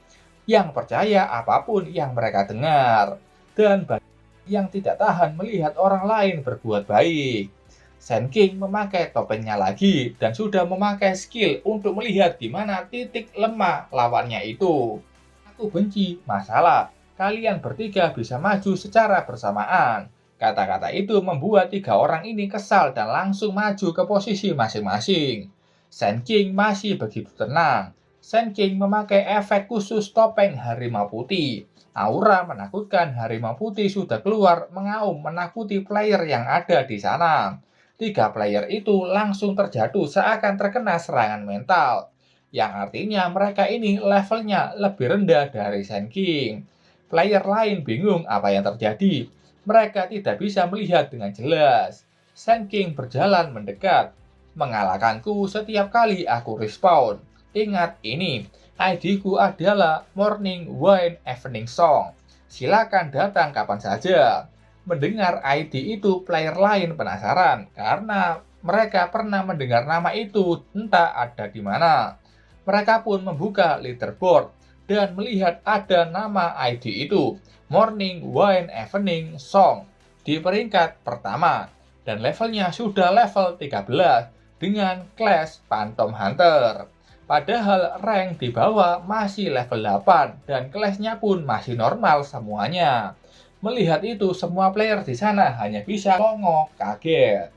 yang percaya apapun yang mereka dengar, dan banyak yang tidak tahan melihat orang lain berbuat baik. Sand King memakai topengnya lagi dan sudah memakai skill untuk melihat di mana titik lemah lawannya itu. Aku benci masalah. Kalian bertiga bisa maju secara bersamaan. Kata-kata itu membuat tiga orang ini kesal dan langsung maju ke posisi masing-masing. Sand King masih begitu tenang. Sand King memakai efek khusus topeng harimau putih. Aura menakutkan harimau putih sudah keluar mengaum menakuti player yang ada di sana. Tiga player itu langsung terjatuh seakan terkena serangan mental, yang artinya mereka ini levelnya lebih rendah dari Sand King. Player lain bingung apa yang terjadi. Mereka tidak bisa melihat dengan jelas. Sand King berjalan mendekat, mengalahkanku setiap kali aku respawn. Ingat ini, ID-ku adalah Morning Wine Evening Song. Silakan datang kapan saja. Mendengar ID itu, player lain penasaran karena mereka pernah mendengar nama itu, entah ada di mana. Mereka pun membuka leaderboard dan melihat ada nama ID itu, Morning Wine Evening Song, di peringkat pertama dan levelnya sudah level 13 dengan Clash Phantom Hunter. Padahal rank di bawah masih level 8 dan class-nya pun masih normal semuanya. Melihat itu, semua player di sana hanya bisa ngongok kaget.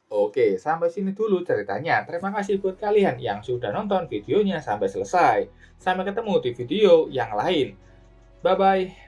Oke, sampai sini dulu ceritanya. Terima kasih buat kalian yang sudah nonton videonya sampai selesai. Sampai ketemu di video yang lain. Bye-bye.